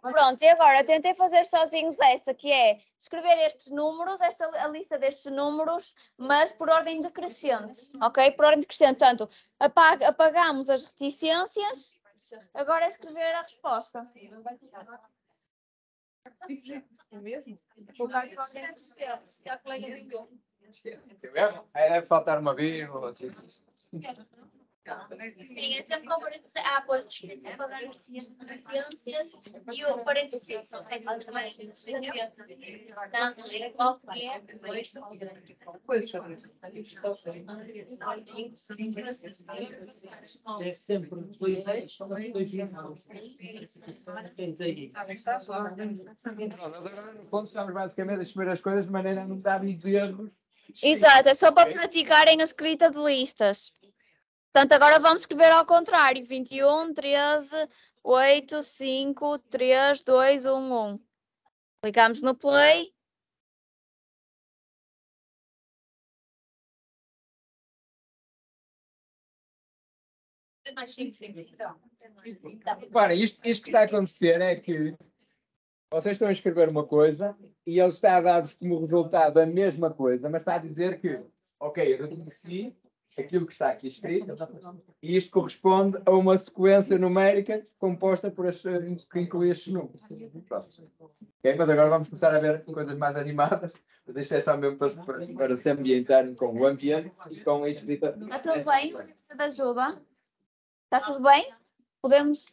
Pronto, e agora tentei fazer sozinhos essa, que é escrever estes números, a lista destes números, mas por ordem decrescente, ok? Por ordem decrescente, portanto, apagamos as reticências, agora é escrever a resposta. Deve faltar uma vírgula. Sim, é sempre com parênteses. Ah, pois, pagar as referências e o parênteses são feitos também. Não, qual que é? É sempre Agora, no ponto, estamos basicamente a escrever as coisas de maneira a não darmos erros. Exato, é só para praticarem a escrita de listas. Portanto, agora vamos escrever ao contrário. 21, 13, 8, 5, 3, 2, 1, 1. Clicamos no play. Reparem, isto que está a acontecer é que vocês estão a escrever uma coisa e ele está a dar-vos como resultado a mesma coisa, mas está a dizer que, ok, eu reconheci aquilo que está aqui escrito e isto corresponde a uma sequência numérica composta por que inclui estes números. Okay? Mas agora vamos começar a ver coisas mais animadas. Mas isto é só mesmo para se ambientarem com o ambiente e com a escrita. Está tudo bem? Precisa de ajuda? Está tudo bem? Podemos.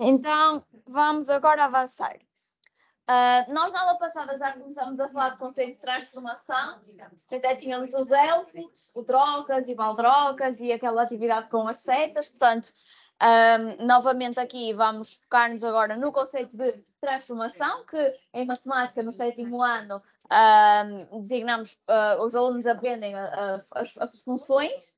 Então, vamos agora avançar. Nós na aula passada já começamos a falar de conceitos de transformação, até tínhamos os elfos, o trocas e baldrocas e aquela atividade com as setas, portanto, novamente aqui vamos focar-nos agora no conceito de transformação, que em matemática no 7º ano designamos, os alunos aprendem as funções,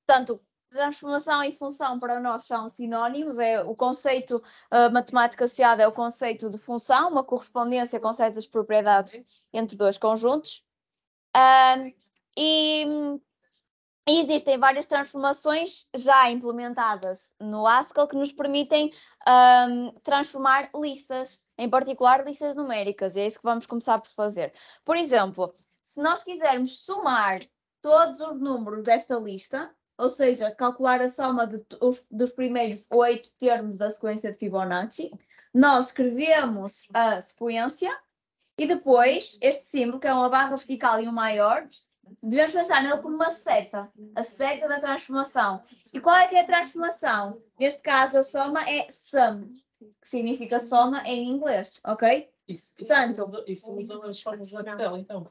portanto, transformação e função para nós são sinónimos, é o conceito matemático associado é o conceito de função, uma correspondência com certas propriedades entre dois conjuntos. E existem várias transformações já implementadas no Haskell que nos permitem transformar listas, em particular listas numéricas, e é isso que vamos começar por fazer. Por exemplo, se nós quisermos somar todos os números desta lista, ou seja, calcular a soma dos primeiros 8 termos da sequência de Fibonacci, nós escrevemos a sequência e depois este símbolo, que é uma barra vertical e um maior, devemos pensar nele como uma seta, a seta da transformação. E qual é que é a transformação? Neste caso, a soma é sum, que significa soma em inglês, ok? Isso usa as formas da tela, então.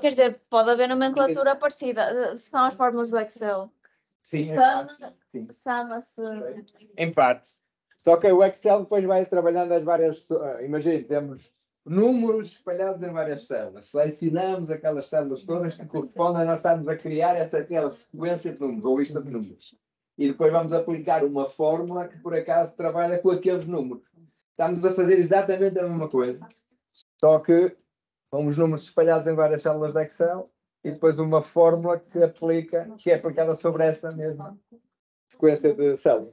Quer dizer, pode haver nomenclatura parecida. São as fórmulas do Excel. Sim, chama-se em parte. Só que o Excel depois vai trabalhando as várias. Imagina, temos números espalhados em várias células. Selecionamos aquelas células todas que correspondem a nós estarmos a criar aquela sequência de números, ou lista de números. E depois vamos aplicar uma fórmula que por acaso trabalha com aqueles números. Estamos a fazer exatamente a mesma coisa. Só que com os números espalhados em várias células de Excel e depois uma fórmula que é aplicada sobre essa mesma sequência de células.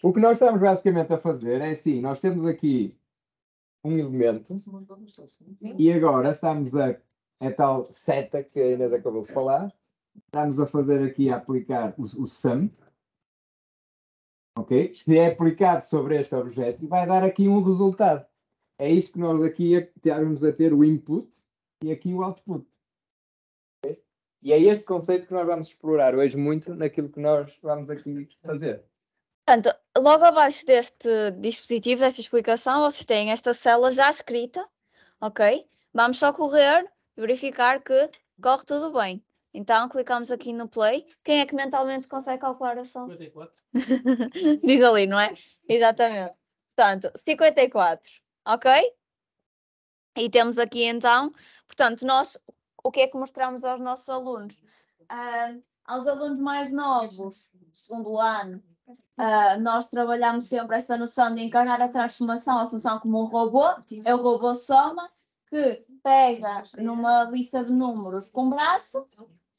O que nós estamos basicamente a fazer é assim, nós temos aqui um elemento e agora estamos a tal seta que a Inês acabou de falar, estamos a fazer aqui a aplicar o sum, ok? Se é aplicado sobre este objeto vai dar aqui um resultado. É isto que nós aqui estamos a ter o input e aqui o output. Okay? E é este conceito que nós vamos explorar hoje muito naquilo que nós vamos aqui fazer. Portanto, logo abaixo deste dispositivo, desta explicação, vocês têm esta célula já escrita, ok? Vamos só correr e verificar que corre tudo bem. Então, clicamos aqui no play. Quem é que mentalmente consegue calcular a soma? 54. Diz ali, não é? Exatamente. Portanto, 54. Ok? E temos aqui então, portanto, nós o que é que mostramos aos nossos alunos? Aos alunos mais novos, segundo ano, nós trabalhamos sempre essa noção de encarnar a transformação, a função como um robô, é o robô soma, que pega numa lista de números com um braço,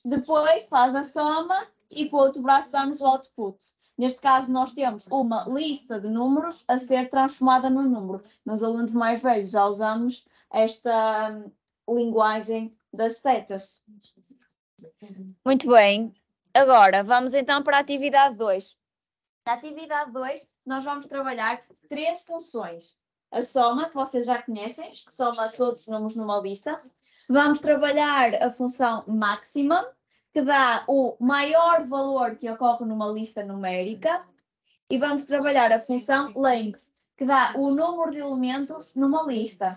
depois faz a soma e com o outro braço dá-nos o output. Neste caso, nós temos uma lista de números a ser transformada no número. Nos alunos mais velhos já usamos esta linguagem das setas. Muito bem. Agora, vamos então para a atividade 2. Na atividade 2, nós vamos trabalhar 3 funções. A soma, que vocês já conhecem, que soma todos os números numa lista. Vamos trabalhar a função máxima, que dá o maior valor que ocorre numa lista numérica. E vamos trabalhar a função length, que dá o número de elementos numa lista.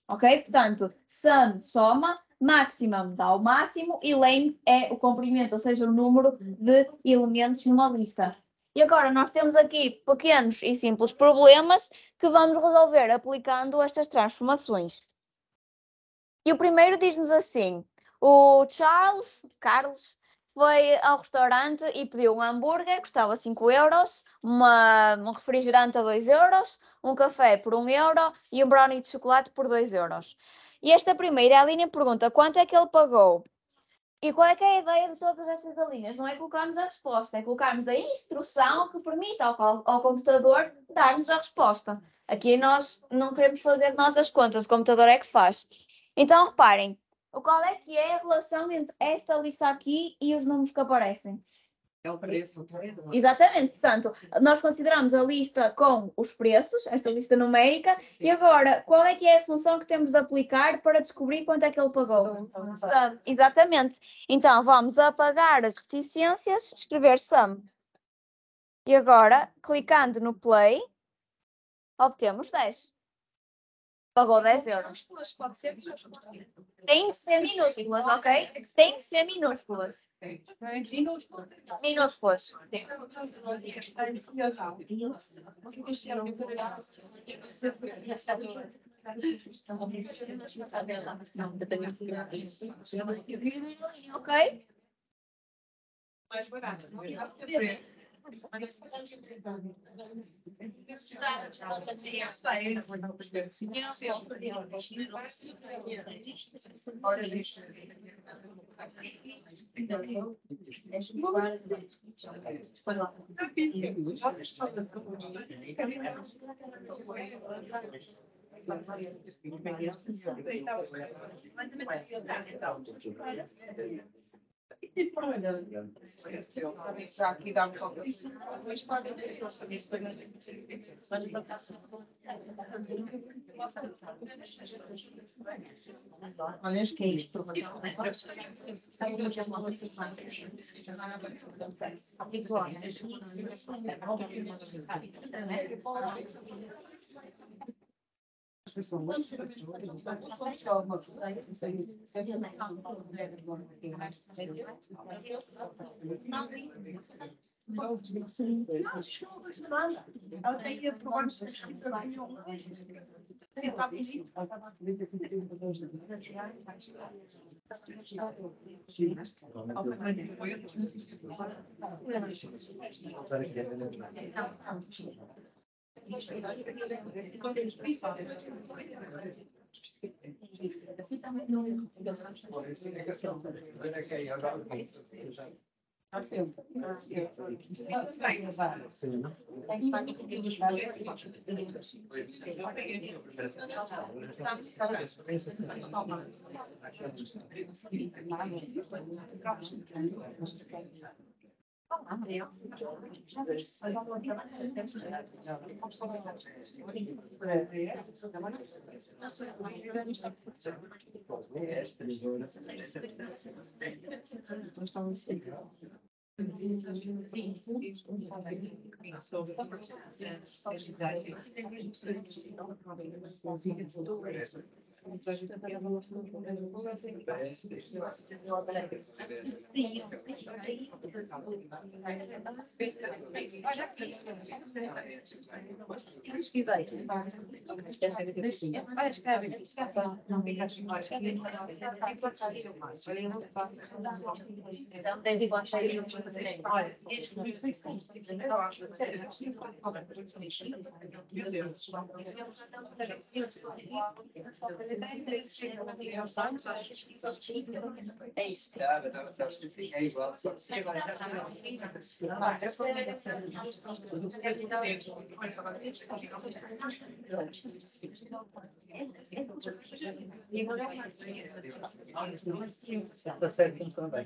Ok? Portanto, sum, soma, maximum dá o máximo e length é o comprimento, ou seja, o número de elementos numa lista. E agora nós temos aqui pequenos e simples problemas que vamos resolver aplicando estas transformações. E o primeiro diz-nos assim: o Carlos, foi ao restaurante e pediu um hambúrguer, custava 5 euros, um refrigerante a 2 euros, um café por 1 euro e um brownie de chocolate por 2 euros. E esta primeira linha pergunta quanto é que ele pagou. E qual é que é a ideia de todas estas linhas? Não é colocarmos a resposta, é colocarmos a instrução que permite ao computador dar-nos a resposta. Aqui nós não queremos fazer nós as contas, o computador é que faz. Então, reparem, qual é que é a relação entre esta lista aqui e os números que aparecem? É o preço. Exatamente, portanto, nós consideramos a lista com os preços, esta lista numérica, e agora, qual é que é a função que temos de aplicar para descobrir quanto é que ele pagou? Exatamente. Então, vamos apagar as reticências, escrever sum. E agora, clicando no play, obtemos 10. Pagou 10 euros. Pode ser. Tem que ser minúsculas, ok? Tem que ser minúsculas. Minúsculas. Ok? Mais barato. Aqui dá olha, acho que é isto. É isso. É igual, só. Está certo também.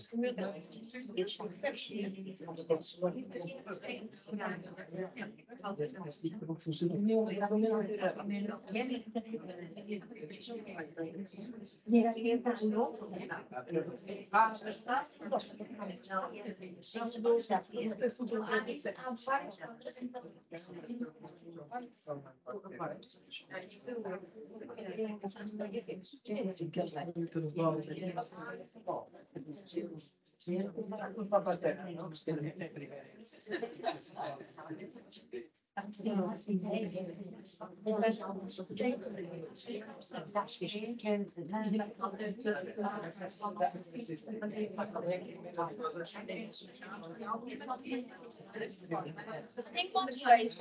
Tem quantos reis?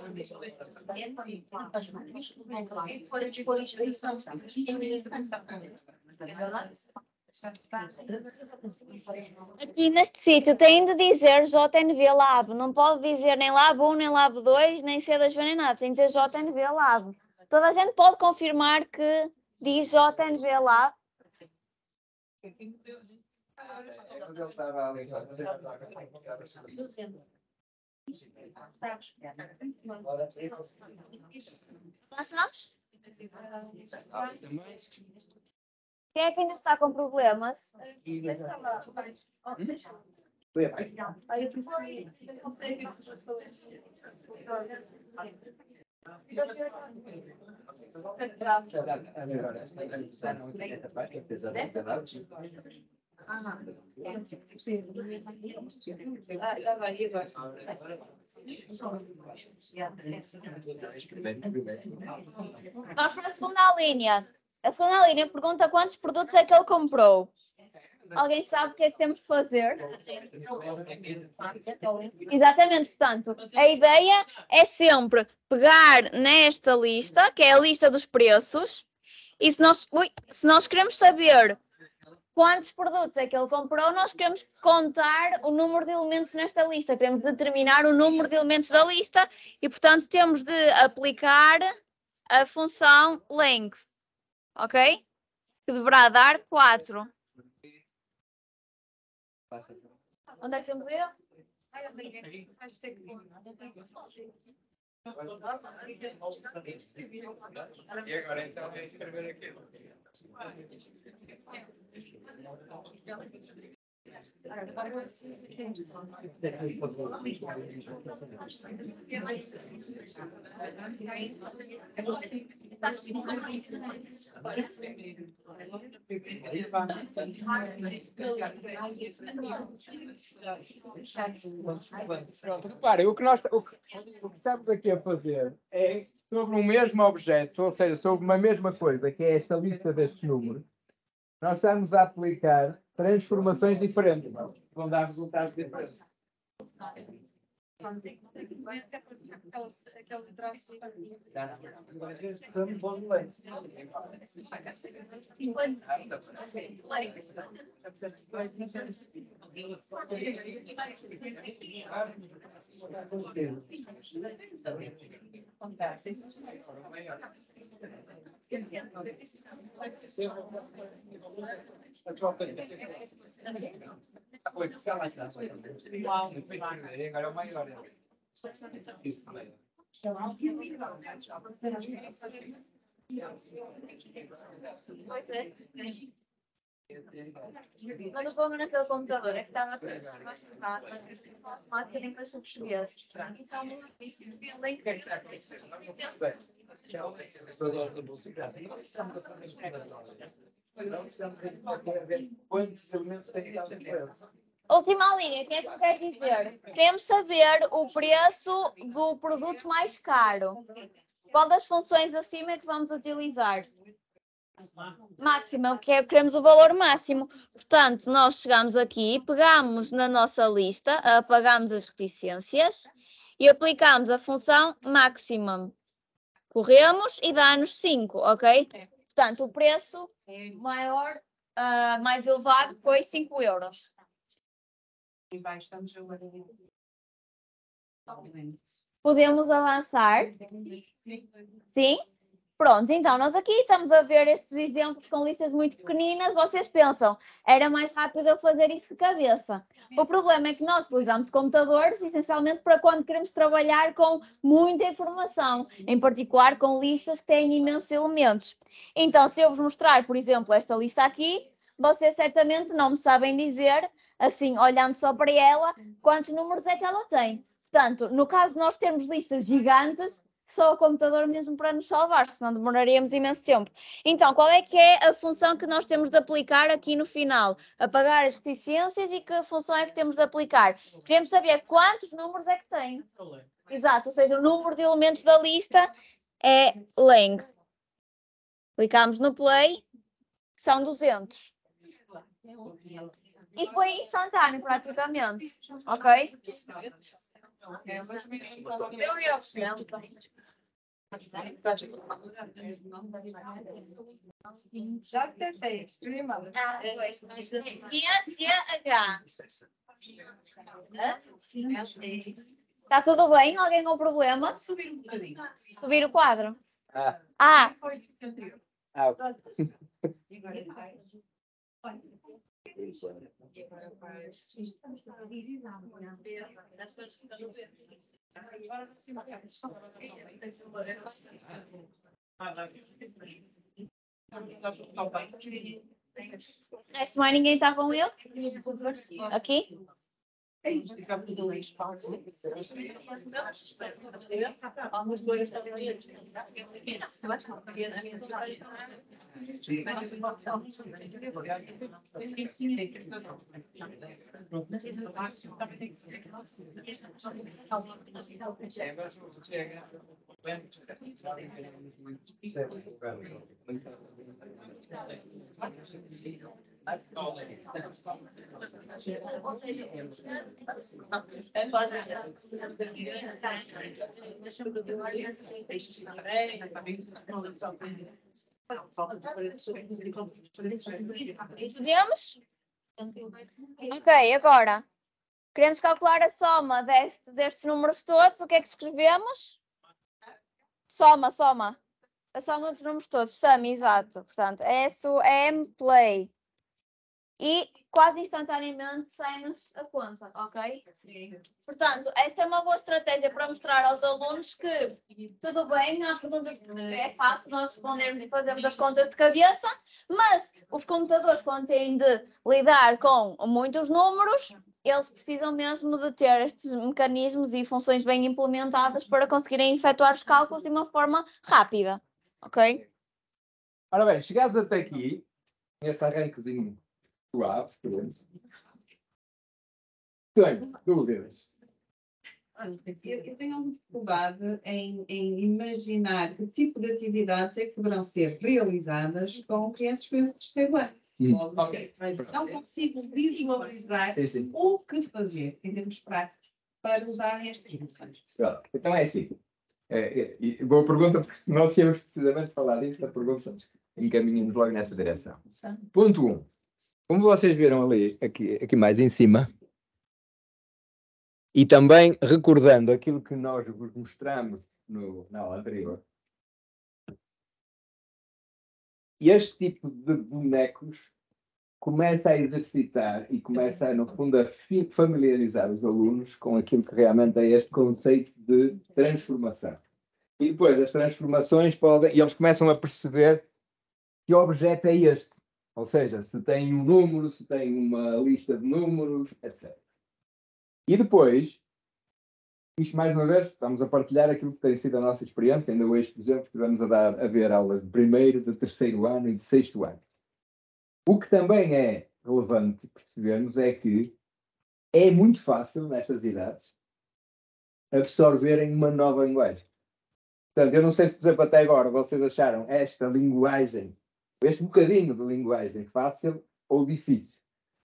Aqui neste sítio tem de dizer JNV Lab. Não pode dizer nem Lab 1, nem Lab 2, nem C2V, nem nada. Tem de dizer JNV Lab. Toda a gente pode confirmar que diz JNV Lab. Nós? Quem é que ainda está com problemas? Vamos para a segunda linha. A segunda linha pergunta quantos produtos é que ele comprou. Alguém sabe o que é que temos de fazer? Exatamente, portanto, a ideia é sempre pegar nesta lista, que é a lista dos preços, e se nós queremos saber quantos produtos é que ele comprou, nós queremos contar o número de elementos nesta lista, queremos determinar o número de elementos da lista e, portanto, temos de aplicar a função length, ok? Que deverá dar 4. Onde é que temos eu? E agora então é escrever aquilo. Pronto, reparem, o que estamos aqui a fazer é sobre o mesmo objeto, ou seja, sobre uma mesma coisa, que é esta lista destes números. Nós estamos a aplicar transformações diferentes, vão dar resultados diferentes. Aquele traço. Agora é o maior. Isso também. Quando pongo naquele computador, é que estava a máquina em que eu português. Quantos elementos tem cada diferença? Última linha, o que é que eu quero dizer? Queremos saber o preço do produto mais caro. Qual das funções acima é que vamos utilizar? Máxima, queremos o valor máximo. Portanto, nós chegamos aqui, pegamos na nossa lista, apagamos as reticências e aplicamos a função maximum. Corremos e dá-nos 5, ok? Portanto, o preço maior, mais elevado foi 5 euros. Podemos avançar? Sim? Pronto, então nós aqui estamos a ver estes exemplos com listas muito pequeninas. Vocês pensam, era mais rápido eu fazer isso de cabeça. O problema é que nós utilizamos computadores essencialmente para quando queremos trabalhar com muita informação, em particular com listas que têm imensos elementos. Então, se eu vos mostrar, por exemplo, esta lista aqui, vocês certamente não me sabem dizer, assim, olhando só para ela, quantos números é que ela tem. Portanto, no caso de nós termos listas gigantes, só o computador mesmo para nos salvar, senão demoraríamos imenso tempo. Então, qual é que é a função que nós temos de aplicar aqui no final? Apagar as reticências e que função é que temos de aplicar? Queremos saber quantos números é que tem. Exato, ou seja, o número de elementos da lista é leng. Clicamos no play, são 200. E foi instantâneo praticamente, ok? Já tentei. Está tudo bem? Alguém com problema? Subir um bocadinho. Subir o quadro. Mais ninguém está com ele? Aqui? Ou seja, entendemos? Ok, agora queremos calcular a soma destes números todos. O que é que escrevemos? Soma. A soma dos números todos. Sum, exato. Portanto, SUM play. E quase instantaneamente sai-nos a conta, ok? Sim. Portanto, esta é uma boa estratégia para mostrar aos alunos que tudo bem, há perguntas que é fácil nós respondermos e fazermos as contas de cabeça, mas os computadores, quando têm de lidar com muitos números, eles precisam mesmo de ter estes mecanismos e funções bem implementadas para conseguirem efetuar os cálculos de uma forma rápida, ok? Ora bem, chegados até aqui, neste arranquezinho suave, tenho dúvidas. Eu tenho alguma dificuldade em imaginar que tipo de atividades é que poderão ser realizadas com crianças pelo terceiro ano. Não consigo visualizar o que fazer em termos práticos para usar estas funções. Então é assim. Boa pergunta, porque nós tínhamos precisamente falar disso, a pergunta encaminhamos logo nessa direção. Ponto 1. Como vocês viram ali, aqui mais em cima, e também recordando aquilo que nós vos mostramos na aula anterior, este tipo de bonecos começa a exercitar e começa, no fundo, a familiarizar os alunos com aquilo que realmente é este conceito de transformação. E depois as transformações e eles começam a perceber que objeto é este. Ou seja, se tem um número, se tem uma lista de números, etc. E depois, isto mais uma vez, estamos a partilhar aquilo que tem sido a nossa experiência. Ainda hoje, por exemplo, estivemos a ver aulas de primeiro, de terceiro ano e de sexto ano. O que também é relevante percebermos é que é muito fácil, nestas idades, absorverem uma nova linguagem. Portanto, eu não sei se, por exemplo, até agora vocês acharam esta linguagem, este bocadinho de linguagem fácil ou difícil.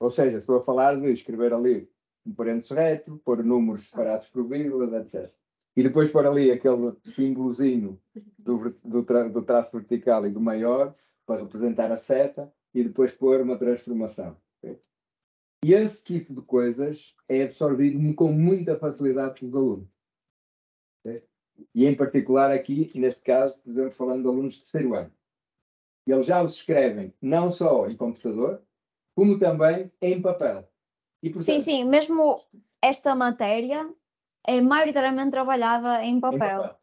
Ou seja, estou a falar de escrever ali um parênteses reto, pôr números separados por vírgulas, etc. E depois pôr ali aquele símbolozinho do traço vertical e do maior, para representar a seta e depois pôr uma transformação. Okay? E esse tipo de coisas é absorvido com muita facilidade pelos alunos. Okay? E em particular aqui, neste caso, por exemplo, falando de alunos de terceiro ano. Eles já os escrevem não só em computador, como também em papel. E, portanto, sim, mesmo esta matéria é maioritariamente trabalhada em papel.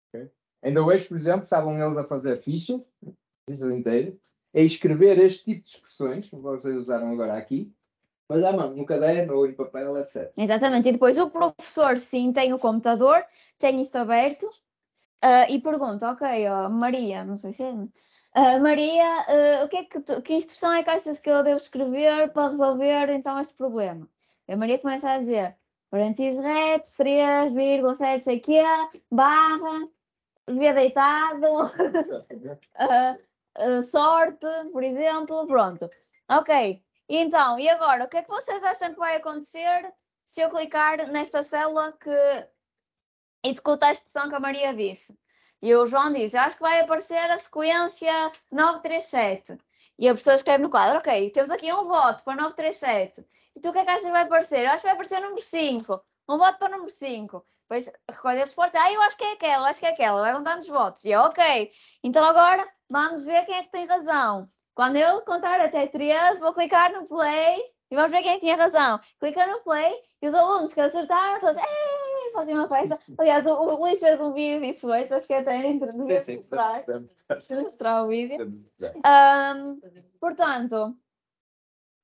Okay? Ainda hoje, por exemplo, estavam eles a fazer fichas inteiras, a escrever este tipo de expressões, que vocês usaram agora aqui, mas à mão, no caderno ou em papel, etc. Exatamente, e depois o professor, sim, tem o computador, tem isso aberto, e pergunta, ok, Maria, não sei se é... Maria, que instrução é que achas que eu devo escrever para resolver então este problema? E a Maria começa a dizer, parênteses retos, 3,7, sei quê, barra, V deitado, sorte, por exemplo, pronto. Ok, então, e agora, o que é que vocês acham que vai acontecer se eu clicar nesta célula que executa a expressão que a Maria disse? E o João diz, acho que vai aparecer a sequência 937. E a pessoa escreve no quadro, ok, temos aqui um voto para 937. E tu o que é que achas que vai aparecer? Eu acho que vai aparecer o número 5. Um voto para o número 5. Depois recolhe as respostas. Eu acho que é aquela. Vai contando os votos. E eu, ok. Então agora vamos ver quem é que tem razão. Quando eu contar até 13, vou clicar no play e vamos ver quem tinha razão. Clica no play e os alunos que acertaram, todos, fazem uma festa. Aliás, o Luís fez um vídeo disso hoje, acho que até devia mostrar o vídeo. Portanto,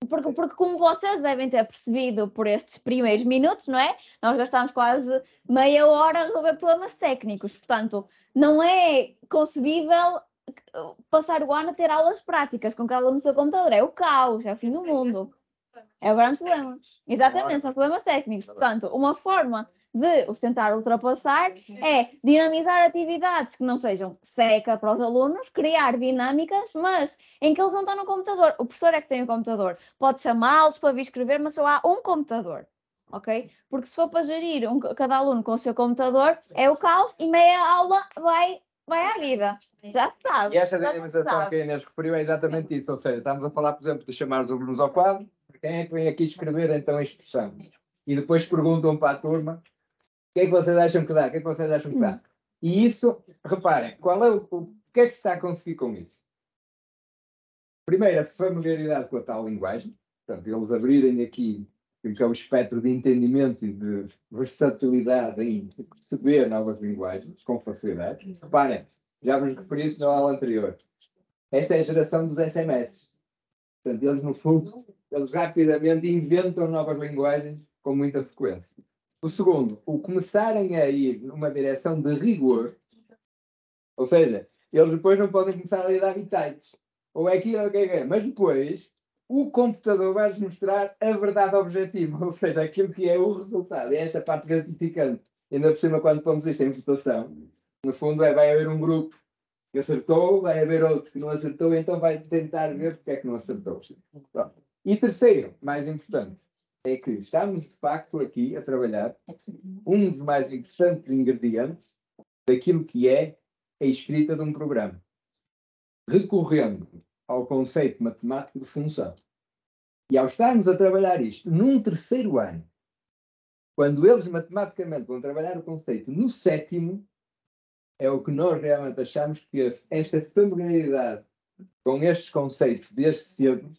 porque como vocês devem ter percebido por estes primeiros minutos, não é? Nós gastámos quase meia hora a resolver problemas técnicos. Portanto, não é concebível passar o ano a ter aulas práticas com cada aluno no seu computador. É o caos, é o fim do mundo. É o grande problema. Exatamente, são problemas técnicos. Portanto, uma forma de os tentar ultrapassar é dinamizar atividades que não sejam seca para os alunos, criar dinâmicas, mas em que eles não estão no computador. O professor é que tem o computador. Pode chamá-los para vir escrever, mas só há um computador. Ok? Porque se for para gerir cada aluno com o seu computador, é o caos e meia aula vai à vida. Já se sabe. E esta dinamização que a Inês referiu é exatamente isso. Ou seja, estamos a falar, por exemplo, de chamar os alunos ao quadro. Quem é que vem aqui escrever então a expressão? E depois perguntam para a turma o que é que vocês acham que dá? O que é que vocês acham que dá? E isso, reparem, o que é que se está a conseguir com isso? Primeiro, a familiaridade com a tal linguagem. Portanto, eles abrirem aqui que é o espectro de entendimento e de versatilidade em perceber novas linguagens com facilidade. Reparem, já vos referi isso na aula anterior. Esta é a geração dos SMS. Portanto, eles, no fundo, eles rapidamente inventam novas linguagens com muita frequência. O segundo, o começarem a ir numa direção de rigor, ou seja, eles depois não podem começar a lidar bitites. Ou é aquilo ou é, mas depois o computador vai-lhes mostrar a verdade objetiva, ou seja, aquilo que é o resultado. É esta parte gratificante. Ainda por cima, quando pomos isto em votação, no fundo vai haver um grupo que acertou, vai haver outro que não acertou, então vai tentar ver porque é que não acertou. Pronto. E terceiro, mais importante, é que estamos de facto aqui a trabalhar um dos mais importantes ingredientes daquilo que é a escrita de um programa, recorrendo ao conceito matemático de função. E ao estarmos a trabalhar isto num terceiro ano, quando eles matematicamente vão trabalhar o conceito no sétimo, é o que nós realmente achamos que esta familiaridade com estes conceitos desde cedo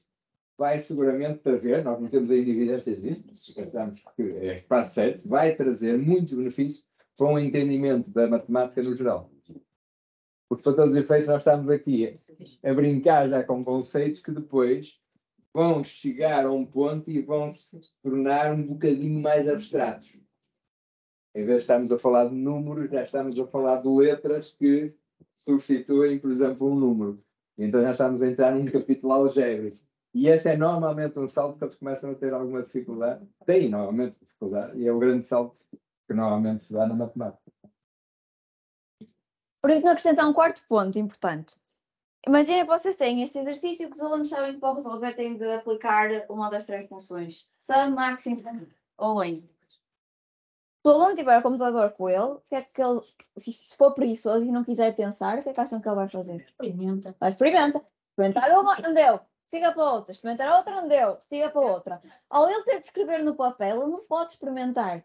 vai seguramente trazer, nós não temos ainda evidências disto, achamos que é espaço certo, vai trazer muitos benefícios com o entendimento da matemática no geral. Porque, para todos os efeitos, nós estamos aqui a brincar já com conceitos que depois vão chegar a um ponto e vão se tornar um bocadinho mais abstratos. Em vez de estarmos a falar de números, já estamos a falar de letras que substituem, por exemplo, um número. Então já estamos a entrar num capítulo algébrico. E esse é normalmente um salto que eles começam a ter alguma dificuldade. Tem normalmente dificuldade. E é o grande salto que normalmente se dá na matemática. Por isso, acrescentar um quarto ponto importante. Imaginem que vocês têm este exercício que os alunos sabem que para resolver têm de aplicar uma das três funções. Sum, máximo ou length. Se o aluno tiver o computador com ele, que é que ele, se for preguiçoso e não quiser pensar, o que é que acham que ele vai fazer? Experimenta. Vai experimentar. Experimentar uma, não deu, siga para outra. Experimentar outra, não deu, siga para outra. Ao ele ter de escrever no papel, ele não pode experimentar.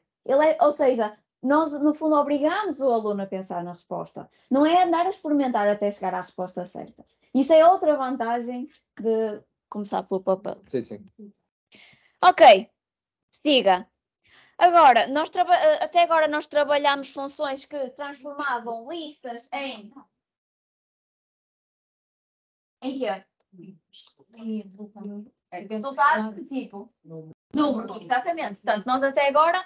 Ou seja, nós, no fundo, obrigamos o aluno a pensar na resposta. Não é andar a experimentar até chegar à resposta certa. Isso é outra vantagem de começar pelo papel. Sim. Ok, siga. Agora, até agora nós trabalhamos funções que transformavam listas em quê? Resultados de tipo? Números, exatamente. Portanto, nós até agora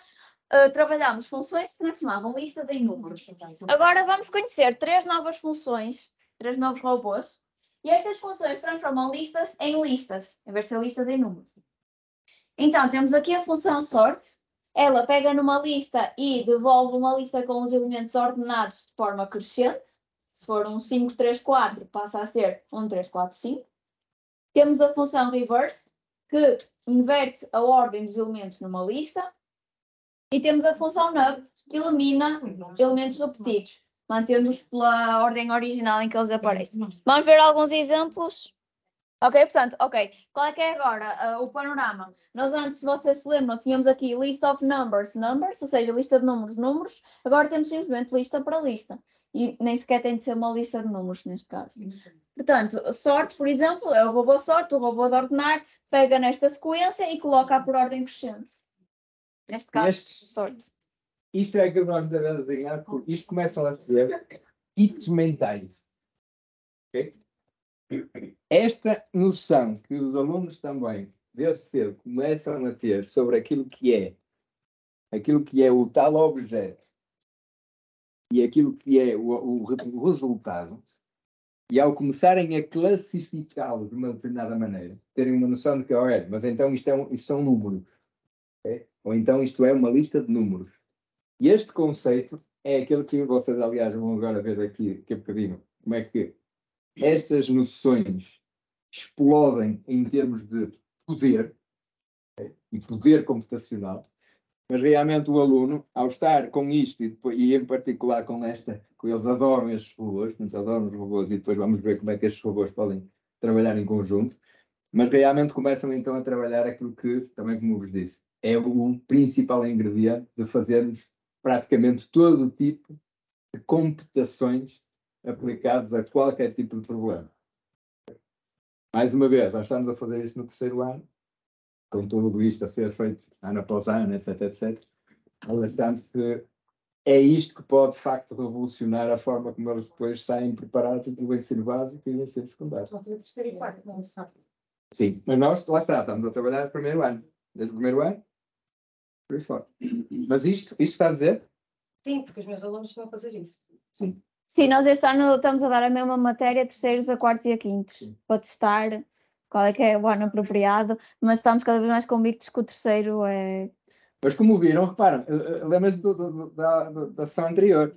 trabalhamos funções que transformavam listas em números. Agora vamos conhecer 3 novas funções, 3 novos robôs, e estas funções transformam listas em listas, em vez de ser listas em números. Então, temos aqui a função sort. Ela pega numa lista e devolve uma lista com os elementos ordenados de forma crescente. Se for um 5, 3, 4, passa a ser um 3, 4, 5. Temos a função reverse, que inverte a ordem dos elementos numa lista. E temos a função nub, que elimina elementos repetidos, mantendo-os pela ordem original em que eles aparecem. Vamos ver alguns exemplos. Ok, portanto, qual é que é agora o panorama? Nós antes, se vocês se lembram, tínhamos aqui list of numbers, ou seja, lista de números, números. Agora temos simplesmente lista para lista. E nem sequer tem de ser uma lista de números, neste caso. Portanto, sort, por exemplo, é o robô sort, o robô de ordenar, pega nesta sequência e coloca por ordem crescente. Neste caso, sort. Isto é aquilo que nós devemos desenhar, porque isto começam a ser kits mentais. Ok? Esta noção que os alunos também, desde cedo, começam a ter sobre aquilo que é o tal objeto e aquilo que é o resultado, e ao começarem a classificá-lo de uma determinada maneira, terem uma noção de que, mas então isto são números. Okay? Ou então isto é uma lista de números. E este conceito é aquele que vocês, aliás, vão agora ver aqui, que é bocadinho, como é que estas noções explodem em termos de poder, okay? E poder computacional, mas realmente o aluno, ao estar com isto e em particular com eles adoram estes robôs, adoram os robôs, e depois vamos ver como é que estes robôs podem trabalhar em conjunto, mas realmente começam então a trabalhar aquilo que, também como vos disse, é o principal ingrediente de fazermos praticamente todo o tipo de computações aplicadas a qualquer tipo de problema. Mais uma vez, nós estamos a fazer isto no 3º ano, com tudo isto a ser feito ano após ano, etc, etc. Nós achamos que é isto que pode, de facto, revolucionar a forma como eles depois saem preparados do ensino básico e do ensino secundário. Só tem 3º e 4º, não é? Sim, mas nós, lá está, estamos a trabalhar no 1º ano. Desde o 1º ano, por aí fora. Mas isto está a dizer? Sim, porque os meus alunos estão a fazer isso. Sim. Sim, nós este ano estamos a dar a mesma matéria, 3º, a 4º e a 5º, para testar qual é que é o ano apropriado, mas estamos cada vez mais convictos que o 3º é... Mas como viram, reparam, lembra-se da sessão anterior,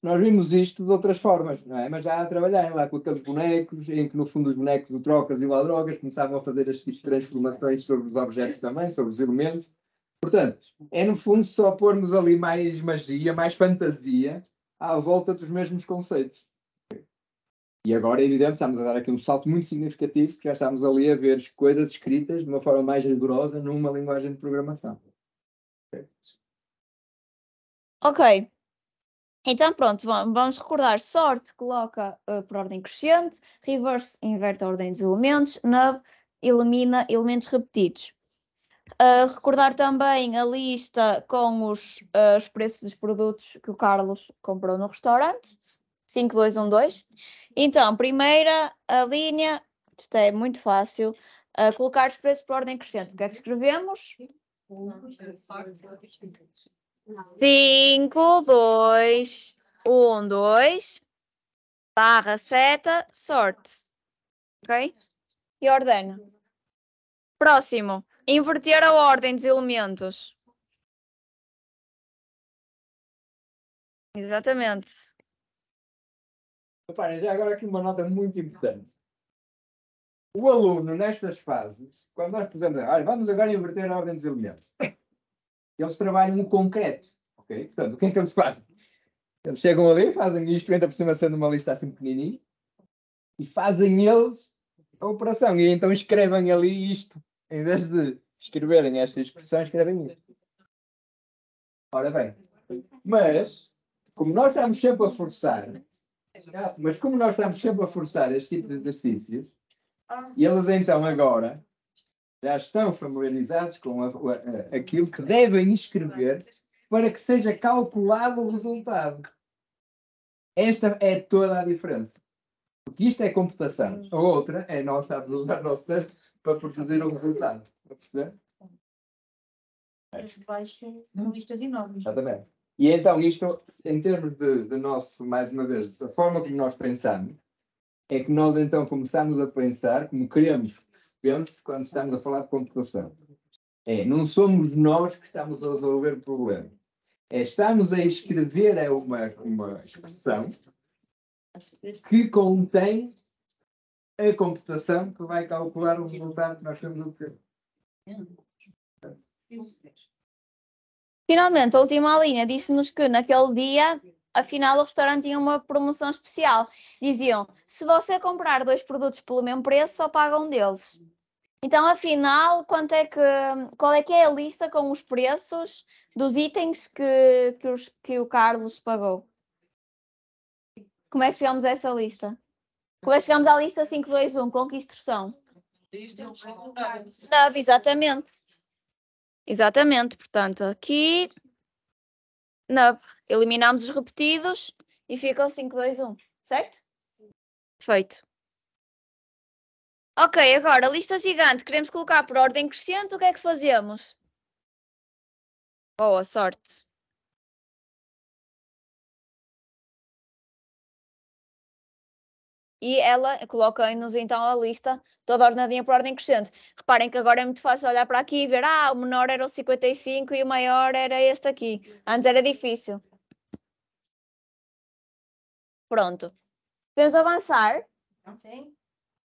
nós vimos isto de outras formas, não é? Mas já a trabalharem lá com aqueles bonecos, em que no fundo os bonecos do trocas e lá drogas começavam a fazer as transformações sobre os objetos também, sobre os elementos. Portanto, é no fundo só pormos ali mais magia, mais fantasia, à volta dos mesmos conceitos. E agora, é evidente, estamos a dar aqui um salto muito significativo, porque já estamos ali a ver coisas escritas de uma forma mais rigorosa numa linguagem de programação. Ok. Então pronto, vamos recordar, sort coloca por ordem crescente, reverse inverte a ordem dos elementos, nub elimina elementos repetidos. Recordar também a lista com os preços dos produtos que o Carlos comprou no restaurante, 5212. Então, primeira a linha, isto é muito fácil, colocar os preços por ordem crescente. O que é que escrevemos? 5, 2, 1, 2, barra seta, sorte. Ok? E ordena. Próximo. Inverter a ordem dos elementos. Exatamente. Reparem, já agora aqui uma nota muito importante. O aluno, nestas fases, quando nós pusemos, vamos agora inverter a ordem dos elementos, eles trabalham no concreto, ok? Portanto, o que é que eles fazem? Eles chegam ali, fazem isto, entra por cima sendo uma lista assim pequenininha, e fazem eles a operação. E então escrevem ali isto. Em vez de escreverem esta expressão, escrevem isto. Ora bem, mas, como nós estamos sempre a forçar, este tipo de exercícios, e eles então agora já estão familiarizados com aquilo que devem escrever para que seja calculado o resultado. Esta é toda a diferença. Porque isto é computação. A outra é nós estarmos a usar o nosso cérebro para produzir o resultado. Está a perceber? Listas enormes. Exatamente. E então isto, em termos de nosso, mais uma vez, a forma como nós pensamos, é que nós então começamos a pensar como queremos que se pense quando estamos a falar de computação. Não somos nós que estamos a resolver o problema. Estamos a escrever uma expressão que contém a computação que vai calcular o resultado que nós temos a obter. Finalmente, a última linha disse-nos que naquele dia, afinal, o restaurante tinha uma promoção especial. Diziam, se você comprar 2 produtos pelo mesmo preço, só paga um deles. Então, afinal, qual é que é a lista com os preços dos itens que o Carlos pagou? Como é que chegamos a essa lista? Como é que chegamos à lista 521? Com que instrução? Nove, exatamente. Exatamente, portanto, aqui eliminamos os repetidos e fica o 521, certo? Perfeito. Ok, agora, lista gigante, queremos colocar por ordem crescente, o que é que fazemos? Boa sorte. E ela coloca-nos então a lista toda ordenadinha por ordem crescente. Reparem que agora é muito fácil olhar para aqui e ver, o menor era o 55 e o maior era este aqui. Antes era difícil. Pronto. Podemos avançar? Sim.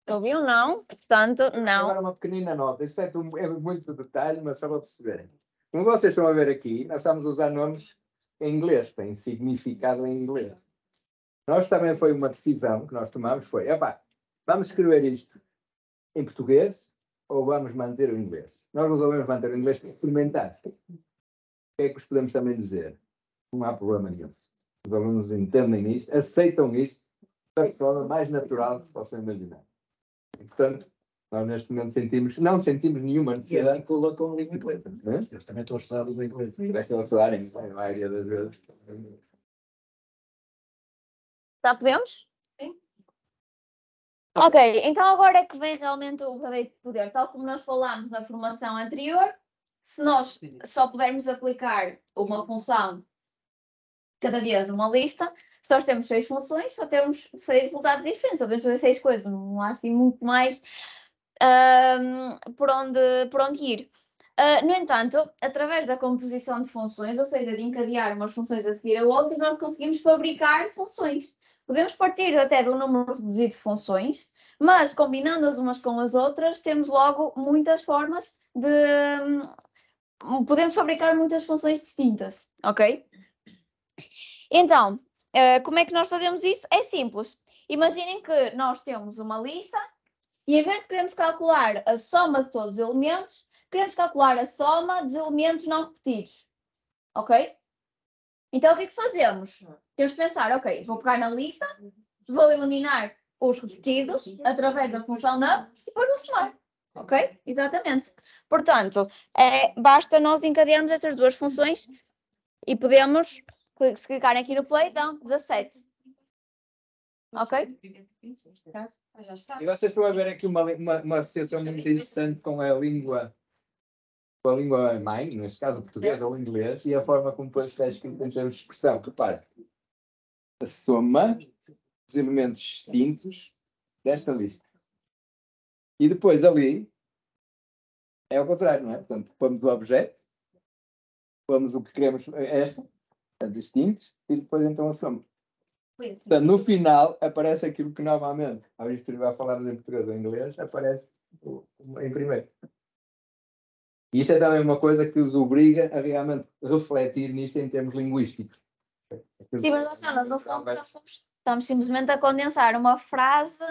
Ouviu? Não? Portanto, não. Agora uma pequenina nota. Isto é muito detalhe, mas só para perceberem. Como vocês estão a ver aqui, nós estamos a usar nomes em inglês, têm significado em inglês. Nós também foi uma decisão que nós tomamos, vamos escrever isto em português ou vamos manter o inglês? Nós resolvemos manter o inglês para experimentar. O que é que vos podemos também dizer? Não há problema nenhum. Os alunos entendem isto, aceitam isto da forma mais natural que possam imaginar. E, portanto, nós neste momento não sentimos nenhuma necessidade. E articula com língua inglesa. Eles também estão a estudar a língua inglesa. Estão a estudar em maioria das vezes. Já podemos? Sim. Ok, então agora é que vem realmente o verdadeiro poder. Tal como nós falámos na formação anterior, se nós só pudermos aplicar uma função cada vez uma lista, se nós temos 6 funções, só temos 6 resultados diferentes, só podemos fazer 6 coisas, não há assim muito mais por onde ir. No entanto, através da composição de funções, ou seja, de encadear umas funções a seguir a outras, nós conseguimos fabricar funções. Podemos partir até de um número reduzido de funções, mas combinando-as umas com as outras, temos logo muitas formas de... podemos fabricar muitas funções distintas, ok? Então, como é que nós fazemos isso? É simples. Imaginem que nós temos uma lista e em vez de queremos calcular a soma de todos os elementos, queremos calcular a soma dos elementos não repetidos. Ok? Então, o que é que fazemos? Temos que pensar, ok, vou pegar na lista, vou eliminar os repetidos através da função num e depois vou somar. Ok? Exatamente. Portanto, basta nós encadearmos essas duas funções e podemos, se clicarem aqui no play, dão 17. Ok? E vocês estão a ver aqui uma associação muito interessante com a língua mãe, neste caso o português ou o inglês, e a forma como depois está escrito em termos de expressão. Repare, a soma dos elementos distintos desta lista. E depois ali é ao contrário, não é? Portanto, pomos o objeto, pomos o que queremos, distintos, e depois então a soma. Portanto, no final aparece aquilo que normalmente, ao escrever, falarmos em português ou em inglês, aparece em primeiro. E isto é também uma coisa que os obriga a realmente refletir nisto em termos linguísticos. Sim, mas nós no fundo estamos simplesmente a condensar uma frase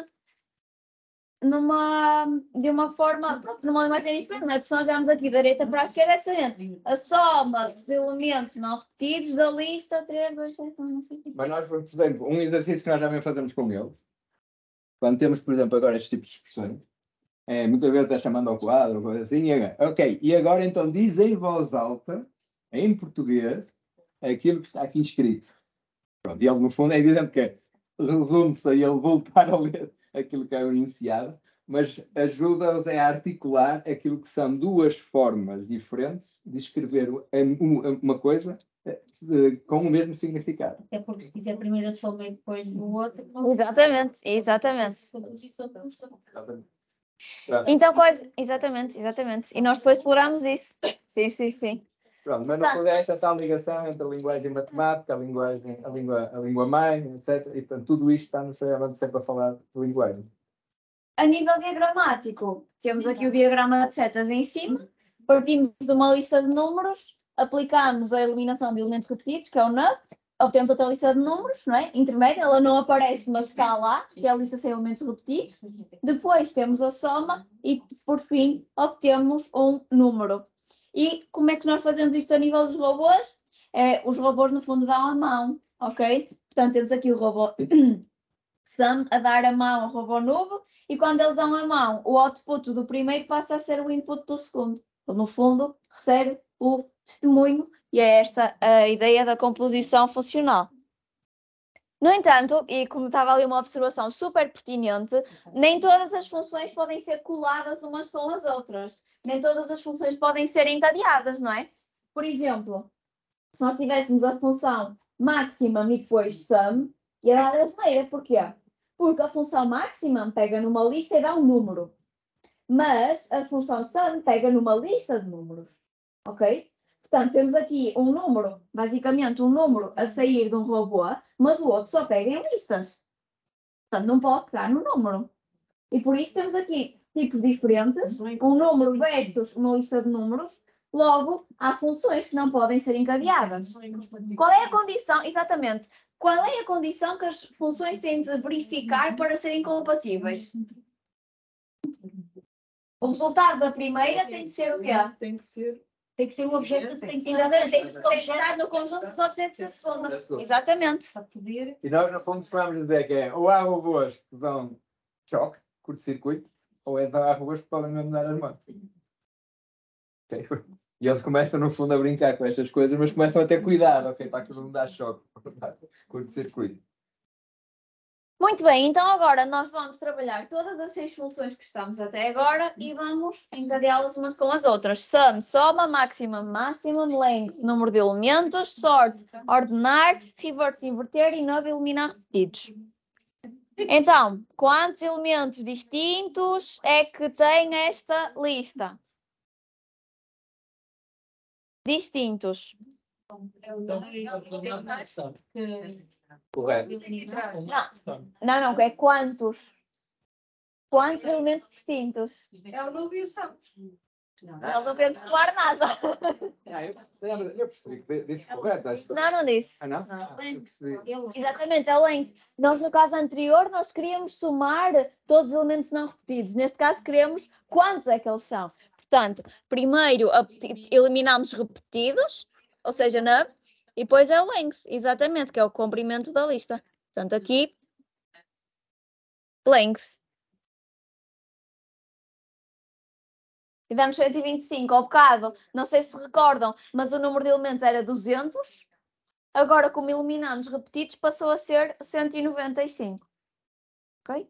de uma forma, pronto, numa linguagem diferente, não é? Porque se nós olharmos aqui da direita para a esquerda, é exatamente a soma de elementos não repetidos da lista 3, 2, 3, não sei o quê. Mas nós, por exemplo, um exercício que nós já fazemos com ele, quando temos, por exemplo, agora estes tipos de expressões, muitas vezes está chamando ao quadro, coisa assim, ok, e agora então diz em voz alta, em português, aquilo que está aqui escrito. Pronto, e ele, no fundo, é evidente que resume-se a ele voltar a ler aquilo que é o enunciado, mas ajuda-os a articular aquilo que são duas formas diferentes de escrever uma coisa com o mesmo significado. É porque se fizer primeiro a soma e depois do outro... Exatamente. Então, exatamente. E nós depois exploramos isso. Sim. Pronto, mas no fundo é esta tal ligação entre a linguagem matemática, a língua mãe, etc. E portanto, tudo isto está-nos sempre a falar de linguagem. A nível diagramático, temos aqui o diagrama de setas em cima, partimos de uma lista de números, aplicamos a eliminação de elementos repetidos, que é o NUP, obtemos outra lista de números, não é? Intermédia, ela não aparece, mas está lá, que é a lista sem elementos repetidos. Depois temos a soma e, por fim, obtemos um número. E como é que nós fazemos isto a nível dos robôs? Os robôs, no fundo, dão a mão, ok? Portanto, temos aqui o robô Sum a dar a mão ao robô Noob, e quando eles dão a mão, o output do primeiro passa a ser o input do segundo. No fundo, recebe o testemunho, e é esta a ideia da composição funcional. No entanto, e como estava ali uma observação super pertinente, nem todas as funções podem ser coladas umas com as outras. Nem todas as funções podem ser encadeadas, não é? Por exemplo, se nós tivéssemos a função maximum e depois sum, ia dar a asneira. Porquê? Porque a função maximum pega numa lista e dá um número. Mas a função sum pega numa lista de números. Ok? Portanto, temos aqui um número, basicamente um número a sair de um robô, mas o outro só pega em listas. Portanto, não pode pegar no número. E por isso temos aqui tipos diferentes, um número versus uma lista de números. Logo, há funções que não podem ser encadeadas. Qual é a condição? Exatamente. Qual é a condição que as funções têm de verificar para serem compatíveis? O resultado da primeira tem de ser o quê? Tem que ser um objeto, tem que estar no conjunto dos objetos da segunda. Exatamente. E nós, no fundo, costumamos dizer que ou há robôs que dão choque, curto-circuito, ou há robôs que podem mesmo dar as mãos. E eles começam, no fundo, a brincar com estas coisas, mas começam a ter cuidado, ok, para aquilo não dar choque, curto-circuito. Muito bem, então agora nós vamos trabalhar todas as 6 funções que estamos até agora e vamos encadeá-las umas com as outras. Sum, soma, maximum, maximum, length, número de elementos, sort, ordenar, reverse, inverter e nub, eliminar repetidos. Então, quantos elementos distintos é que tem esta lista? Distintos. Correto. Não, é quantos? Quantos elementos distintos? É o número e o sum. Eles não querem falar nada. Eu percebi que disse correto, acho. Não disse. Ah, não? Eu percebi. Exatamente, é length. Nós, no caso anterior, nós queríamos somar todos os elementos não repetidos. Neste caso, queremos quantos é que eles são. Portanto, primeiro eliminamos repetidos, ou seja, nub, e depois é o length, exatamente, que é o comprimento da lista. Portanto, aqui, length. Tivemos 125 ao bocado, não sei se recordam, mas o número de elementos era 200. Agora, como eliminamos repetidos, passou a ser 195. Ok?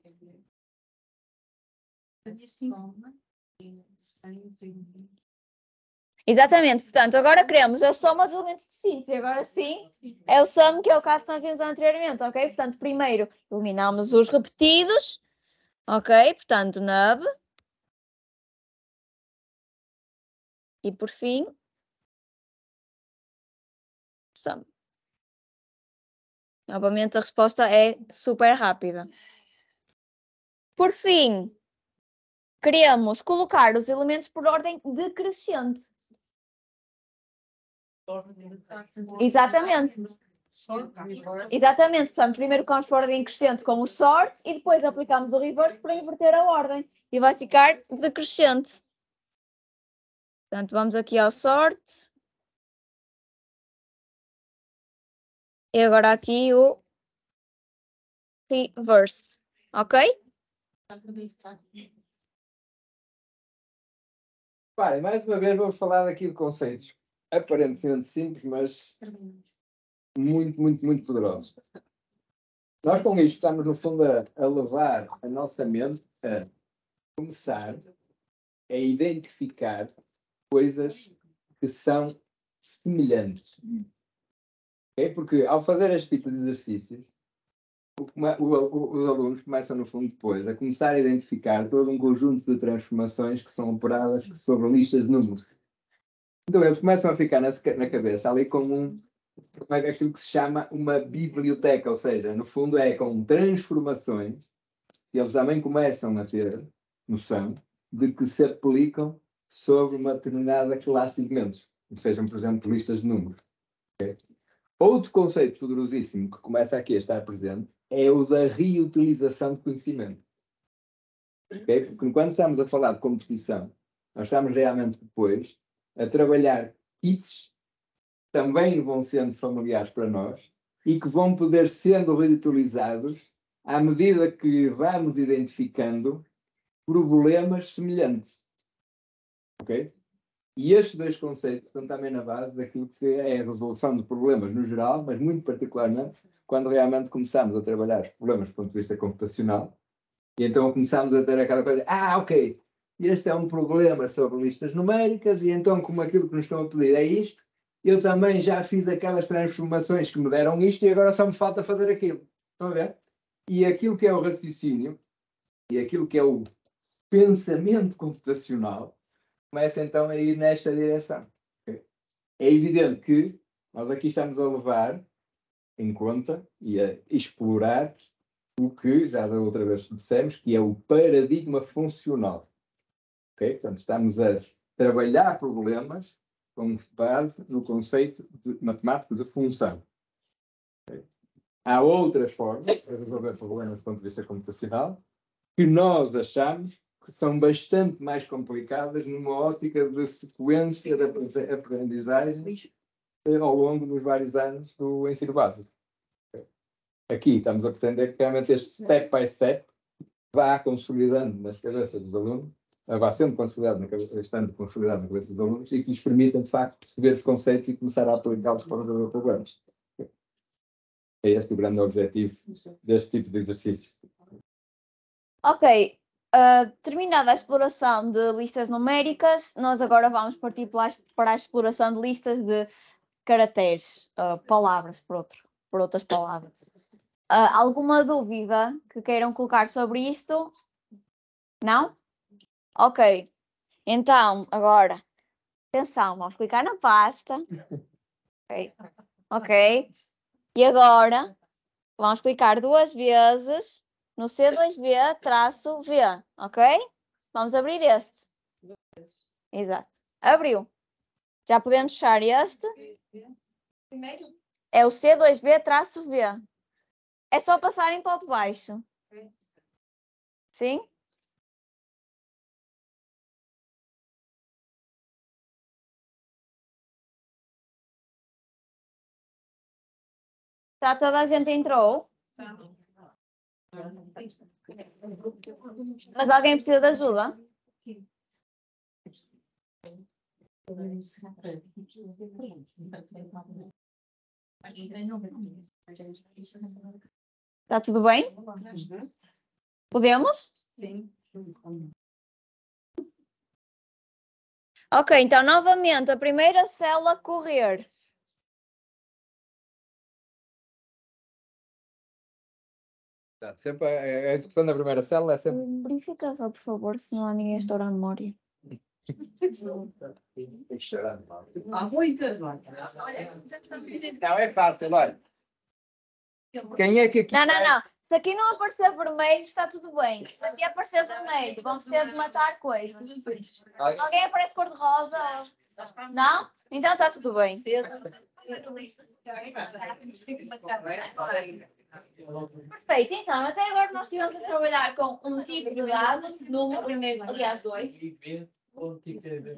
Exatamente, portanto, agora queremos a soma dos elementos distintos. E agora sim, é o sum, que é o caso que nós vimos anteriormente, ok? Portanto, primeiro eliminamos os repetidos, ok? Portanto, nub. E por fim, sum. Novamente a resposta é super rápida. Por fim, queremos colocar os elementos por ordem decrescente. Exatamente. Exatamente, portanto, primeiro vamos por ordem crescente com o sort e depois aplicamos o reverse para inverter a ordem e vai ficar decrescente. Portanto, vamos aqui ao sort e agora aqui o reverse, ok? Parem, mais uma vez vamos falar aqui de conceitos aparentemente simples, mas muito poderosos. Nós com isto estamos, no fundo, a levar a nossa mente a começar a identificar coisas que são semelhantes. Okay? Porque ao fazer este tipo de exercícios, os alunos começam, no fundo, depois a começar a identificar todo um conjunto de transformações que são operadas sobre listas de números. Então eles começam a ficar na cabeça ali como aquilo que se chama uma biblioteca, ou seja, no fundo é com transformações que eles também começam a ter noção de que se aplicam sobre uma determinada classe de elementos, que sejam, por exemplo, listas de números. Okay? Outro conceito poderosíssimo que começa aqui a estar presente é o da reutilização de conhecimento. Okay? Porque quando estamos a falar de competição, nós estamos realmente depois a trabalhar kits que também vão sendo familiares para nós e que vão poder sendo reutilizados à medida que vamos identificando problemas semelhantes. Ok? E estes dois conceitos estão também na base daquilo que é a resolução de problemas no geral, mas muito particularmente quando realmente começamos a trabalhar os problemas do ponto de vista computacional. E então começamos a ter aquela coisa, ok, este é um problema sobre listas numéricas e então como aquilo que nos estão a pedir é isto, eu também já fiz aquelas transformações que me deram isto e agora só me falta fazer aquilo. Estão a ver? E aquilo que é o raciocínio e aquilo que é o pensamento computacional começa então a ir nesta direção. Okay? É evidente que nós aqui estamos a levar em conta e a explorar o que já da outra vez dissemos, que é o paradigma funcional. Okay? Portanto, estamos a trabalhar problemas com base no conceito matemático de função. Okay? Há outras formas de resolver problemas do ponto de vista computacional que nós achamos que são bastante mais complicadas numa ótica de sequência de aprendizagem ao longo dos vários anos do ensino básico. Aqui estamos a pretender que realmente este step by step vá consolidando nas cabeças dos alunos, vá sendo consolidado estando consolidado na cabeça dos alunos e que lhes permita, de facto, perceber os conceitos e começar a aplicá-los para resolver problemas. É este o grande objetivo deste tipo de exercício. Ok. Terminada a exploração de listas numéricas, nós agora vamos partir para a exploração de listas de caracteres, palavras, por outras palavras. Alguma dúvida que queiram colocar sobre isto? Não? Ok. Então, agora, atenção, vamos clicar na pasta. Ok. E agora, vamos clicar 2 vezes no C2B-V, ok? Vamos abrir este. Exato. Abriu. Já podemos fechar este. É o C2B-V. É só passarem para o de baixo. Sim? Tá, toda a gente entrou? Mas alguém precisa de ajuda? Está tudo bem? Podemos? Sim. Ok, então novamente a primeira célula correr. Sempre a execução da primeira célula é sempre. Verifica só, por favor, se não há ninguém a estourar a memória. Há muitas, olha. Não, é fácil, olha. Quem é que aqui. Não. Se aqui não aparecer vermelho, está tudo bem. Se aqui aparecer vermelho, vamos ter de matar coisas. Alguém aparece cor-de-rosa? Não? Então está tudo bem. Perfeito, então até agora nós estivemos a trabalhar com um tipo de dado, número, aliás, dois.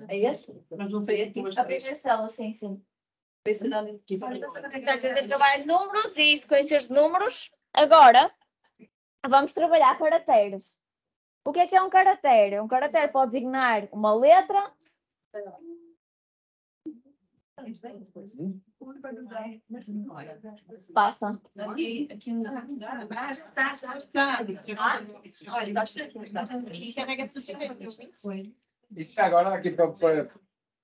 É este? Mas não foi aqui. A primeira célula, sim, sim. Trabalho de números e sequências de números. Agora, vamos trabalhar caracteres. O que é um caractere? Um caractere pode designar uma letra. Se passa. Aqui não. E agora aqui para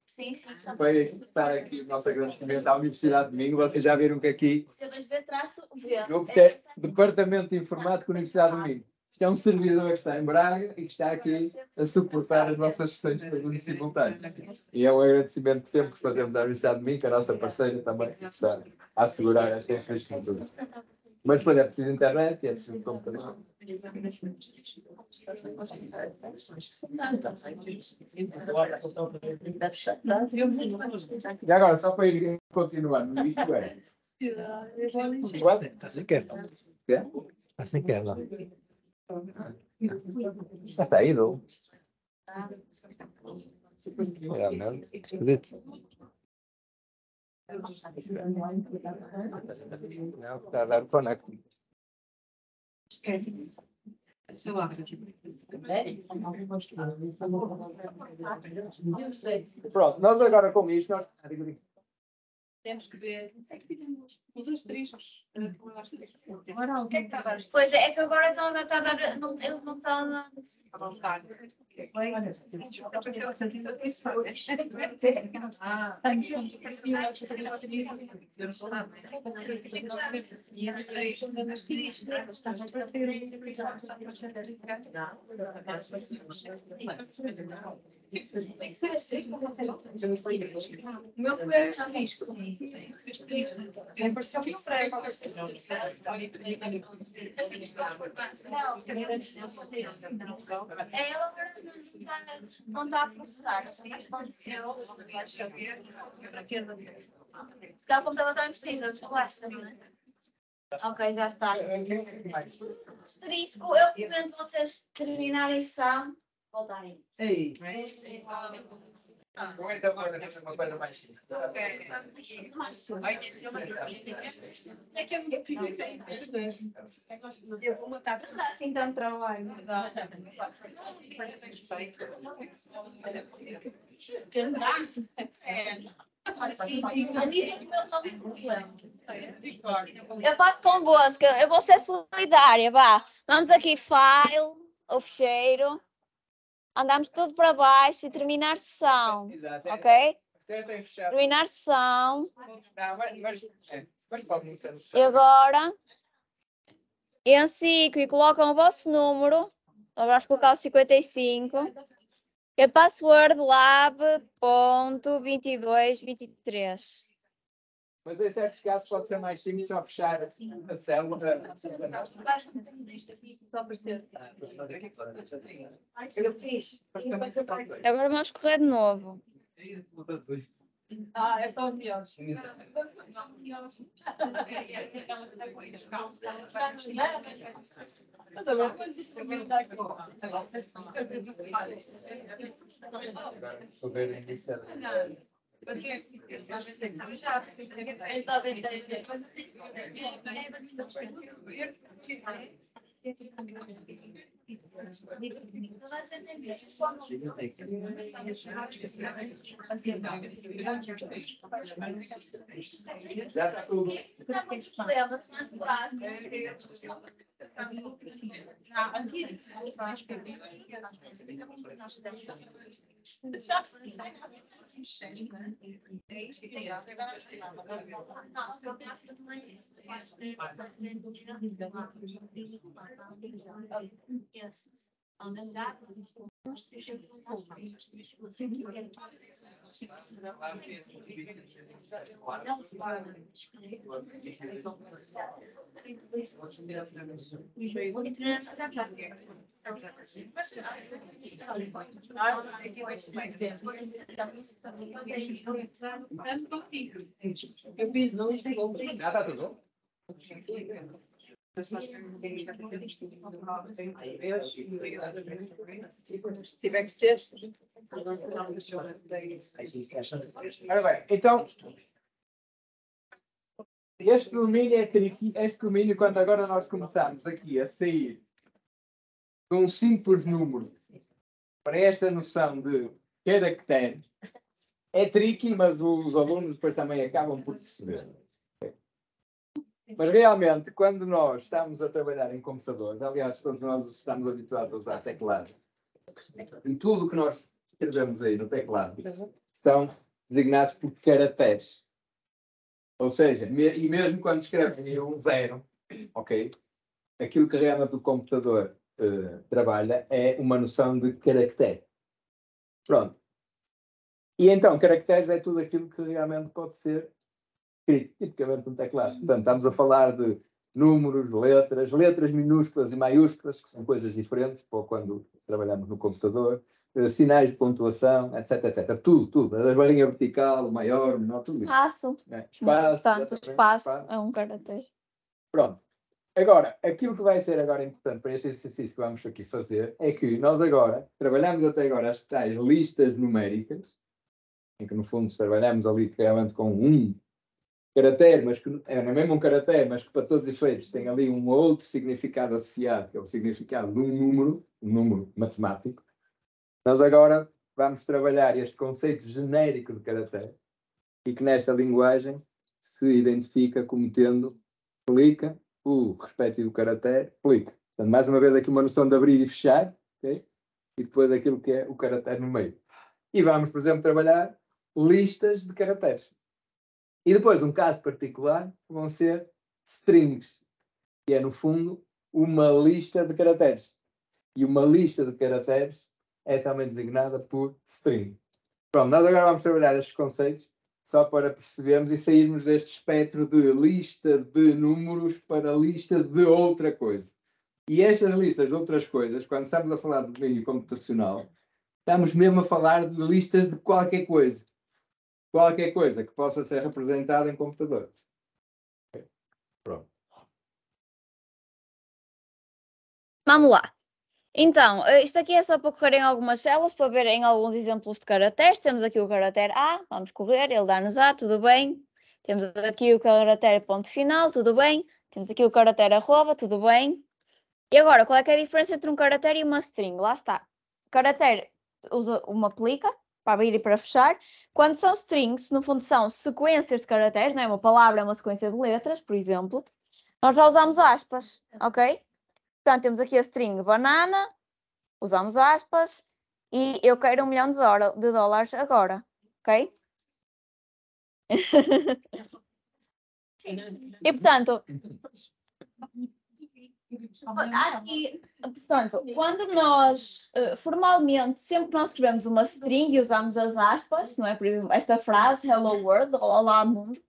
Sim, sim. estar aqui o nosso agradecimento à Universidade de Minho. Vocês já viram que aqui C2B-V. o que é Departamento de Informática da Universidade de Minho. Isto é um servidor que está em Braga e que está aqui a suportar as nossas sessões de simultâneo. E é um agradecimento que temos que fazemos à Universidade de Minho, que é a nossa parceira também, que está a assegurar esta infraestrutura. Mas depois é preciso internet e é preciso computador. E agora, só para ir continuando, isto é. Está sem quebra. Está sem quebra. Já está ido. Realmente. Esquisito. Não, está a dar conecto. Sei lá. Pronto, nós agora com isto, nós... Temos que ver os asteriscos. O que é que está a dar? Pois é que agora eles não estão a dar. Eles não estão a. O meu foi asterisco. Apareceu um prego. Ela agora não está a processar. Não sei o que aconteceu. Se calhar o computador também precisa, descolaste, não é? Ok, já está. Asterisco, eu recomendo vocês terminarem a sessão, voltarem. Ei. Ou então uma coisa mais simples. É que é muito difícil entender. Eu vou matar. Não dá assim tanto trabalho. Eu faço convosco, eu vou ser solidária, vá. Vamos aqui, file, o fecheiro. Andamos tudo para baixo e terminar sessão. Ok? Terminar sessão. E agora, em ciclo, colocam o vosso número. Agora vamos colocar o 55. Que é password lab.2223. Mas em certos casos pode ser mais simples só fechar a célula. Eu fiz. Agora vamos correr de novo. É tão melhor. Já está tudo. Nada, tudo. Se tiver que ser. Ora bem, então, este domínio é tricky. Este domínio, quando agora nós começamos aqui a sair de um simples número para esta noção de caractere, é tricky, mas os alunos depois também acabam por perceber. Mas realmente, quando nós estamos a trabalhar em computadores, aliás, todos nós estamos habituados a usar teclado, e tudo o que nós escrevemos aí no teclado estão designados por caracteres. Ou seja, e mesmo quando escrevem um 0, ok? Aquilo que realmente o computador trabalha é uma noção de caractere. Pronto. E então, caracteres é tudo aquilo que realmente pode ser escrito, tipicamente no teclado. Portanto, estamos a falar de números, letras minúsculas e maiúsculas, que são coisas diferentes para quando trabalhamos no computador, sinais de pontuação, etc, etc. Tudo. A barrinha vertical, maior, menor, tudo isso. Espaço. Espaço. Portanto, espaço é um caractere. Pronto. Agora, aquilo que vai ser agora importante para este exercício que vamos aqui fazer é que nós agora, trabalhamos até agora as tais listas numéricas, em que no fundo trabalhamos ali realmente com um caractere, mas que é mesmo um caractere, mas que para todos os efeitos tem ali um outro significado associado, que é o significado de um número matemático. Nós agora vamos trabalhar este conceito genérico de caractere e que nesta linguagem se identifica como tendo, explica o respectivo caractere, explica. Portanto, mais uma vez aqui uma noção de abrir e fechar, okay? E depois aquilo que é o caractere no meio. E vamos, por exemplo, trabalhar listas de caracteres. E depois, um caso particular, vão ser strings, que é, no fundo, uma lista de caracteres. E uma lista de caracteres é também designada por string. Pronto, nós agora vamos trabalhar estes conceitos só para percebermos e sairmos deste espectro de lista de números para lista de outra coisa. E estas listas de outras coisas, quando estamos a falar de domínio computacional, estamos mesmo a falar de listas de qualquer coisa. Qualquer coisa que possa ser representada em computador. Okay. Pronto. Vamos lá. Então, isto aqui é só para correrem algumas células, para verem alguns exemplos de caracteres. Temos aqui o caractere A, vamos correr, ele dá-nos A, tudo bem. Temos aqui o caractere ponto final, tudo bem. Temos aqui o caractere arroba, tudo bem. E agora, qual é que é a diferença entre um caractere e uma string? Lá está. O caractere usa uma plica, para abrir e para fechar. Quando são strings, no fundo são sequências de caracteres, não é? Uma palavra é uma sequência de letras, por exemplo. Nós já usamos aspas, ok? Portanto, temos aqui a string banana, usamos aspas, e eu quero $1 milhão de dólares agora, ok? E, portanto, aqui, portanto, quando nós, formalmente, sempre que nós escrevemos uma string e usamos as aspas, não é? Por exemplo, esta frase, hello world, olá mundo,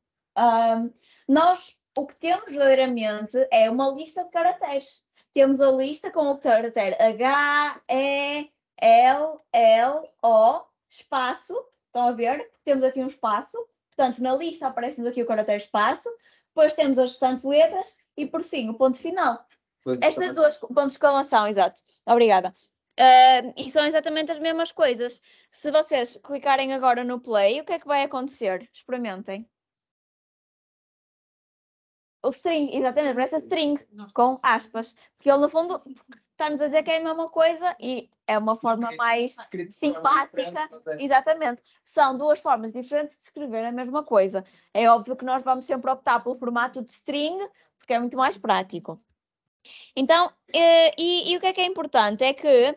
nós, o que temos verdadeiramente é uma lista de caracteres. Temos a lista com o caractere H, E, L, L, O, espaço, estão a ver? Temos aqui um espaço, portanto, na lista aparece aqui o caractere espaço, depois temos as restantes letras e, por fim, o ponto final. Estas duas pontos de exclamação, exato. Obrigada. E são exatamente as mesmas coisas. Se vocês clicarem agora no play, o que é que vai acontecer? Experimentem. O string, exatamente, parece a string, com aspas. Porque ele, no fundo, está-nos a dizer que é a mesma coisa e é uma forma mais simpática. Exatamente. São duas formas diferentes de escrever a mesma coisa. É óbvio que nós vamos sempre optar pelo formato de string, porque é muito mais prático. Então, e o que é importante é que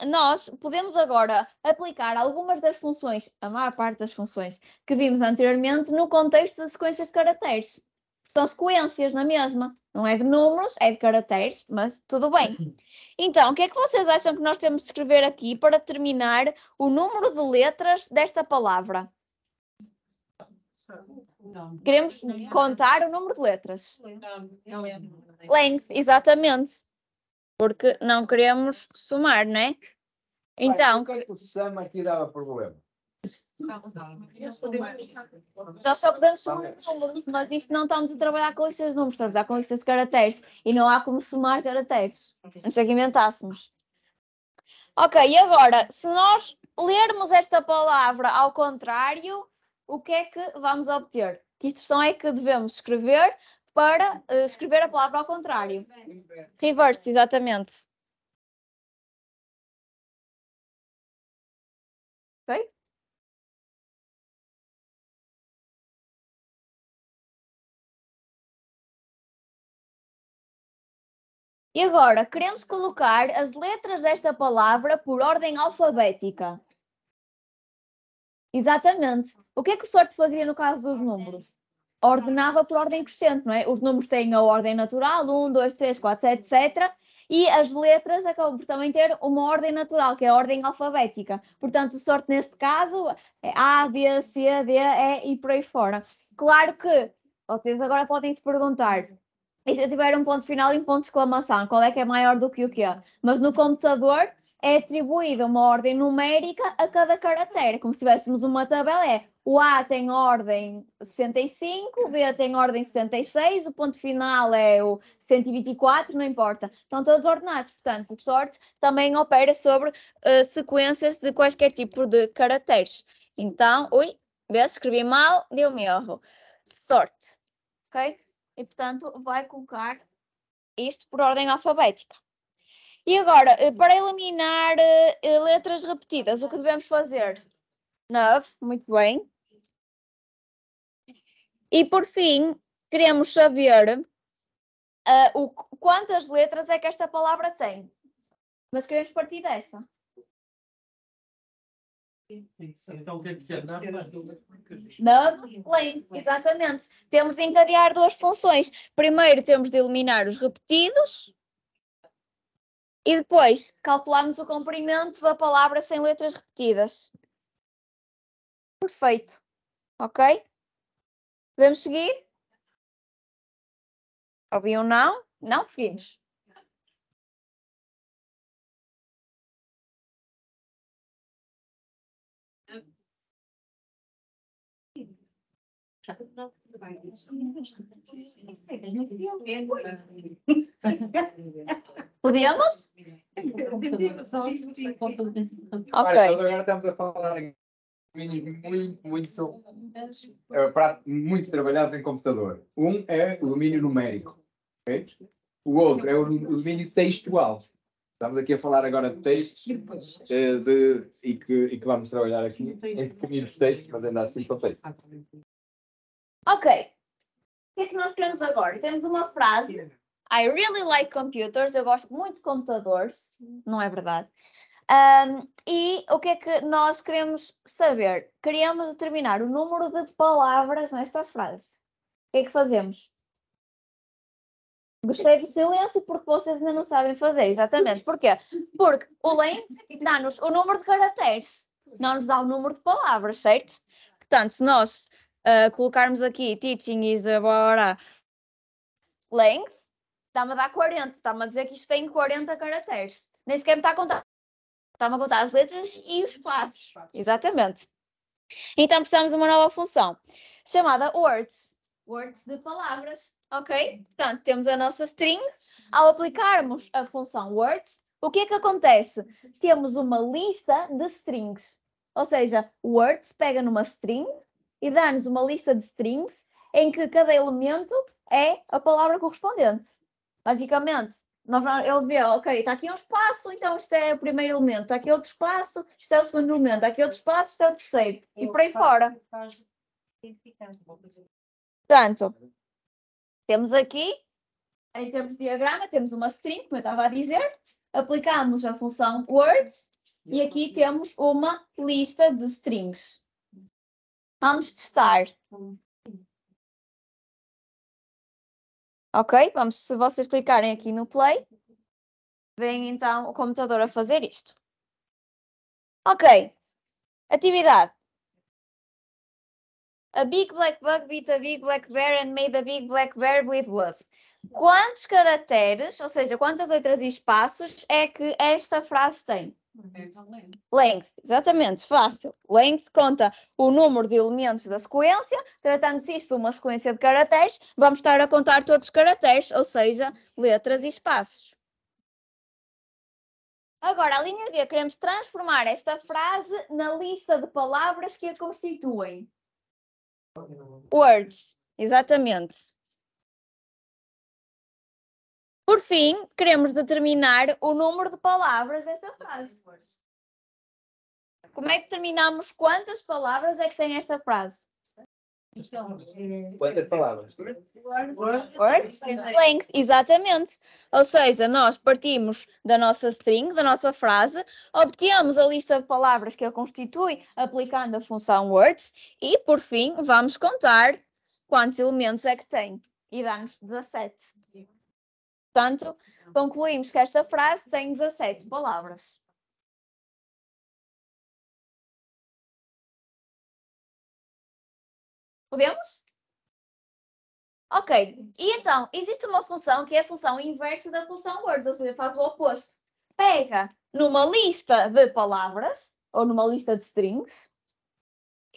nós podemos agora aplicar algumas das funções, a maior parte das funções que vimos anteriormente, no contexto de sequências de caracteres. São sequências na mesma. Não é de números, é de caracteres, mas tudo bem. Então, o que é que vocês acham que nós temos de escrever aqui para determinar o número de letras desta palavra? Queremos contar o número de letras. Length, exatamente. Porque não queremos somar, não é? Então, o que é que o Sam aqui dava problema? nós só podemos somar números, mas isto não estamos a trabalhar com listas de números, estamos a trabalhar com listas de caracteres. E não há como somar caracteres. Antes é que inventássemos. Ok, e agora, se nós lermos esta palavra ao contrário, o que é que vamos obter? Que instrução é que devemos escrever para escrever a palavra ao contrário? Reverse, exatamente. Ok? E agora, queremos colocar as letras desta palavra por ordem alfabética. Exatamente. O que é que o sorte fazia no caso dos números? Ordenava por ordem crescente, não é? Os números têm a ordem natural, 1, 2, 3, 4, etc. E as letras acabam por também ter uma ordem natural, que é a ordem alfabética. Portanto, o sorte neste caso é A, B, C, D, E e por aí fora. Claro que vocês agora podem se perguntar, e se eu tiver um ponto final e um ponto de exclamação, qual é que é maior do que o quê? Mas no computador é atribuída uma ordem numérica a cada caractere, como se tivéssemos uma tabela, é o A tem ordem 65, o B tem ordem 66, o ponto final é o 124, não importa. Estão todos ordenados, portanto, o sorte também opera sobre sequências de quaisquer tipo de caracteres. Então, vê, escrevi mal, deu-me erro. Sorte, ok? E, portanto, vai colocar isto por ordem alfabética. E agora, para eliminar letras repetidas, o que devemos fazer? 9, muito bem. E, por fim, queremos saber quantas letras é que esta palavra tem. Mas queremos partir dessa. Então tem que ser nove, length, exatamente. Temos de encadear duas funções. Primeiro temos de eliminar os repetidos e depois calculamos o comprimento da palavra sem letras repetidas. Perfeito. Ok? Podemos seguir? Ouviam não? Não seguimos. Podemos? Ok. Agora estamos a falar em domínios muito trabalhados em computador. Um é o domínio numérico. Okay? O outro é o domínio textual. Estamos aqui a falar agora de textos e que vamos trabalhar aqui em pequeninos textos, mas ainda assim são textos. Ok. O que é que nós queremos agora? Temos uma frase. I really like computers. Eu gosto muito de computadores. Não é verdade? E o que é que nós queremos saber? Queríamos determinar o número de palavras nesta frase. O que é que fazemos? Gostei do silêncio porque vocês ainda não sabem fazer, exatamente. Porquê? Porque o length dá-nos o número de caracteres, não nos dá o número de palavras, certo? Portanto, se nós colocarmos aqui teaching is about length, está-me a dar 40, está-me a dizer que isto tem 40 caracteres. Nem sequer me está a contar. Está-me a contar as letras e os espaços. Exatamente. Então precisamos de uma nova função chamada words. Words de palavras. Ok? Portanto, temos a nossa string. Ao aplicarmos a função words, o que é que acontece? Temos uma lista de strings. Ou seja, words pega numa string e dá-nos uma lista de strings em que cada elemento é a palavra correspondente. Basicamente, ele vê, ok, está aqui um espaço, então isto é o primeiro elemento. Está aqui outro espaço, isto é o segundo elemento. Está aqui outro espaço, isto é o terceiro. E por aí fora. Portanto, temos aqui, em termos de diagrama, temos uma string, como eu estava a dizer. Aplicamos a função words e aqui temos uma lista de strings. Vamos testar. Ok? Vamos, se vocês clicarem aqui no play, vem então o computador a fazer isto. Ok. Atividade. A big black bug beat a big black bear and made a big black bear bleed blood. Quantos caracteres, ou seja, quantas letras e espaços é que esta frase tem? Length, exatamente, fácil. Length conta o número de elementos da sequência, tratando-se isto de uma sequência de caracteres, vamos estar a contar todos os caracteres, ou seja, letras e espaços. Agora, a linha B, queremos transformar esta frase na lista de palavras que a constituem. Words, exatamente. Por fim, queremos determinar o número de palavras desta frase. Como é que determinamos quantas palavras é que tem esta frase? Quantas palavras? Words, length, exatamente. Ou seja, nós partimos da nossa string, da nossa frase, obtemos a lista de palavras que a constitui aplicando a função words e, por fim, vamos contar quantos elementos é que tem. E dá-nos 17. Portanto, concluímos que esta frase tem 17 palavras. Podemos? Ok. E então, existe uma função que é a função inversa da função words, ou seja, faz o oposto. Pega numa lista de palavras, ou numa lista de strings,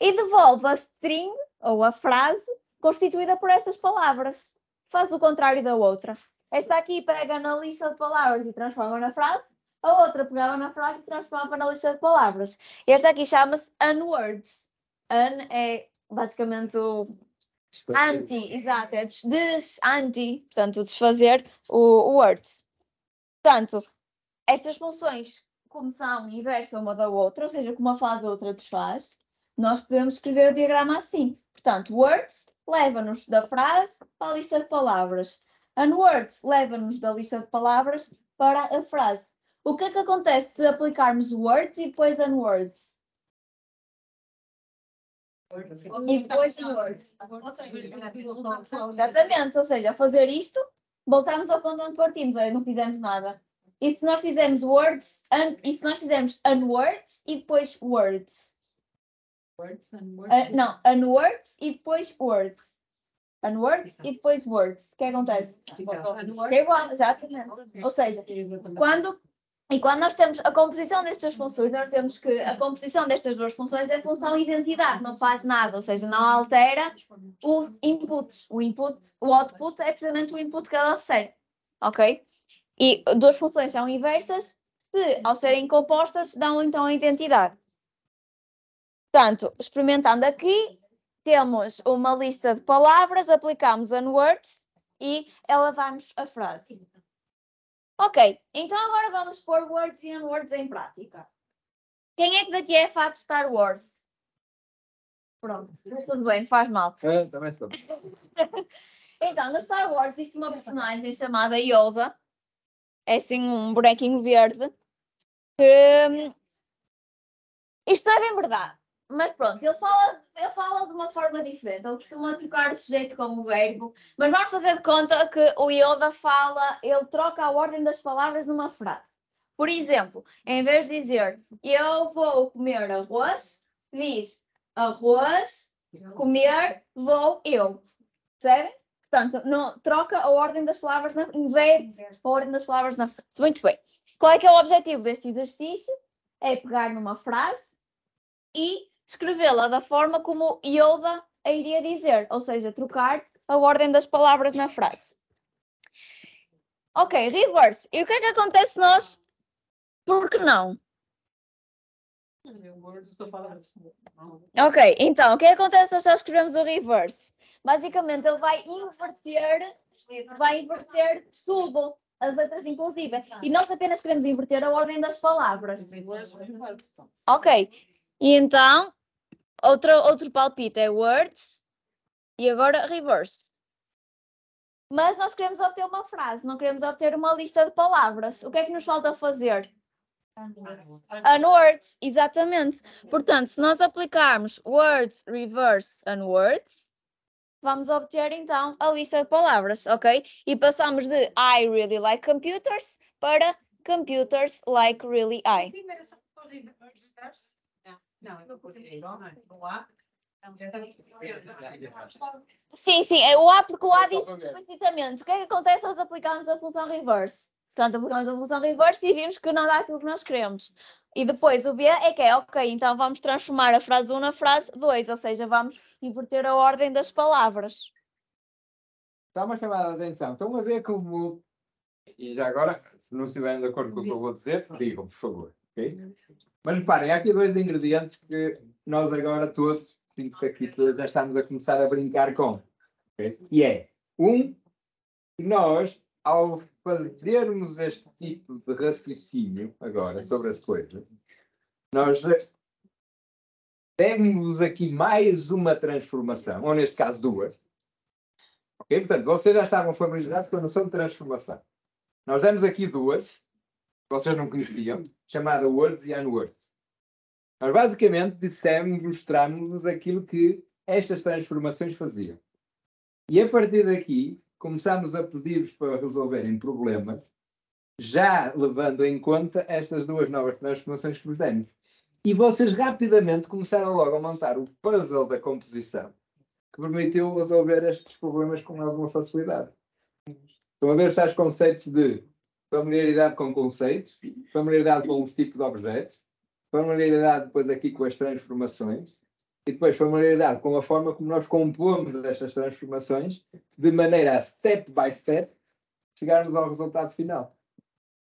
e devolve a string, ou a frase, constituída por essas palavras. Faz o contrário da outra. Esta aqui pega na lista de palavras e transforma na frase, a outra pegava na frase e transforma na lista de palavras. Esta aqui chama-se unwords. Un é basicamente o anti, exato, é anti, portanto, desfazer o words. Portanto, estas funções, como são inversa uma da outra, ou seja, como uma faz a outra desfaz, nós podemos escrever o diagrama assim. Portanto, words leva-nos da frase para a lista de palavras. Unwords leva-nos da lista de palavras para a frase. O que é que acontece se aplicarmos words e depois unwords? E depois unwords. Exatamente, ou seja, a fazer isto, voltamos ao ponto onde partimos, ou não fizemos nada. E se nós fizermos words, e se nós fizermos unwords e depois words? Não, unwords e depois words. Unwords e depois words. O que acontece? É igual, exatamente. Ou seja, quando nós temos a composição destas funções, nós temos que a composição destas duas funções é função identidade, não faz nada, ou seja, não altera o input. O output é precisamente o input que ela recebe. Ok? E duas funções são inversas, se ao serem compostas, dão então a identidade. Portanto, experimentando aqui, temos uma lista de palavras, aplicamos unwords e ela dá-nos a frase. Ok, então agora vamos pôr words e unwords em prática. Quem é que daqui é fã de Star Wars? Pronto, tudo bem, não faz mal. Também sou. Então, no Star Wars existe uma personagem chamada Yoda. É assim um bonequinho verde. Que... Isto é bem verdade. Mas pronto, ele fala de uma forma diferente. Ele costuma trocar o sujeito com o verbo. Mas vamos fazer de conta que o Yoda ele troca a ordem das palavras numa frase. Por exemplo, em vez de dizer eu vou comer arroz, diz arroz, comer, vou eu. Percebem? Portanto, não, troca a ordem das palavras, inverte a ordem das palavras na frase. Muito bem. Qual é que é o objetivo deste exercício? É pegar numa frase e escrevê-la da forma como Yoda a iria dizer, ou seja, trocar a ordem das palavras na frase. Ok, reverse. E o que é que acontece se nós... Por que não? Ok, então, o que acontece se nós escrevemos o reverse? Basicamente, ele vai inverter tudo, as letras inclusive. E nós apenas queremos inverter a ordem das palavras. Ok, e então, outro palpite é words e agora reverse. Mas nós queremos obter uma frase, não queremos obter uma lista de palavras. O que é que nos falta fazer? Unwords, exatamente. Portanto, se nós aplicarmos words, reverse, unwords, vamos obter então a lista de palavras, ok? E passamos de I really like computers para computers like really I. Sim, era só para reverse. Não, eu vou pôr igual, não é? No A. Sim, é o A, porque o A diz explicitamente o que é que acontece se nós aplicarmos a função reverse. Portanto, aplicamos a função reverse e vimos que não dá aquilo que nós queremos. E depois o B é que é, ok, então vamos transformar a frase 1 na frase 2, ou seja, vamos inverter a ordem das palavras. Só uma chamada de atenção. Estão a ver como... E já agora, se não estiverem de acordo com o que eu vou dizer, digam, por favor. Okay? Mas reparem, há aqui dois ingredientes que nós agora todos, sinto que aqui todos já estamos a começar a brincar com. Okay? E é, nós, ao fazermos este tipo de raciocínio agora sobre as coisas, nós temos aqui mais uma transformação, ou neste caso duas. Okay? Portanto, vocês já estavam familiarizados com a noção de transformação. Nós temos aqui duas, que vocês não conheciam, chamada words e unwords. Nós basicamente mostramos-vos aquilo que estas transformações faziam. E a partir daqui, começamos a pedir-vos para resolverem problemas, já levando em conta estas duas novas transformações que vos demos. E vocês rapidamente começaram logo a montar o puzzle da composição, que permitiu resolver estes problemas com alguma facilidade. Estão a ver estes conceitos de familiaridade com conceitos, familiaridade com os tipos de objetos, familiaridade depois aqui com as transformações, e depois familiaridade com a forma como nós compomos estas transformações, de maneira a step by step chegarmos ao resultado final.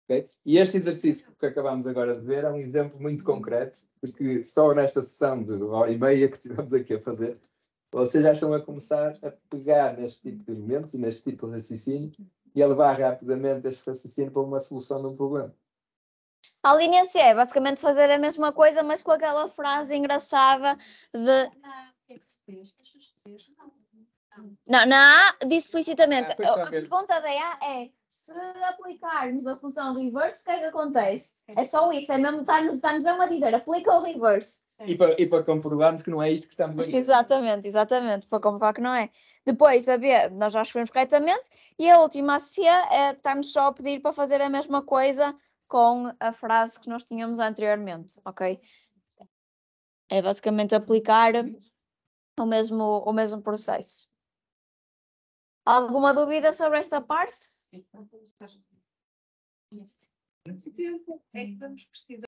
Okay? E este exercício que acabamos agora de ver é um exemplo muito concreto, porque só nesta sessão de 1h30 que tivemos aqui a fazer, vocês já estão a começar a pegar neste tipo de elementos e neste tipo de raciocínio e a levar rapidamente este raciocínio para uma solução de um problema. A linha C é basicamente fazer a mesma coisa, mas com aquela frase engraçada de... Não, na A diz explicitamente. A pergunta da A é: se aplicarmos a função reverse, o que é que acontece? É só isso, é mesmo estarmos mesmo a dizer, aplica o reverse. E para comprovarmos que não é isto que estamos a dizer. Exatamente, para comprovar que não é. Depois, a B, nós já escrevemos corretamente, e a última, a C, estamos só a pedir para fazer a mesma coisa com a frase que nós tínhamos anteriormente, ok? É basicamente aplicar o mesmo processo. Alguma dúvida sobre esta parte? Que tempo é que vamos precisar?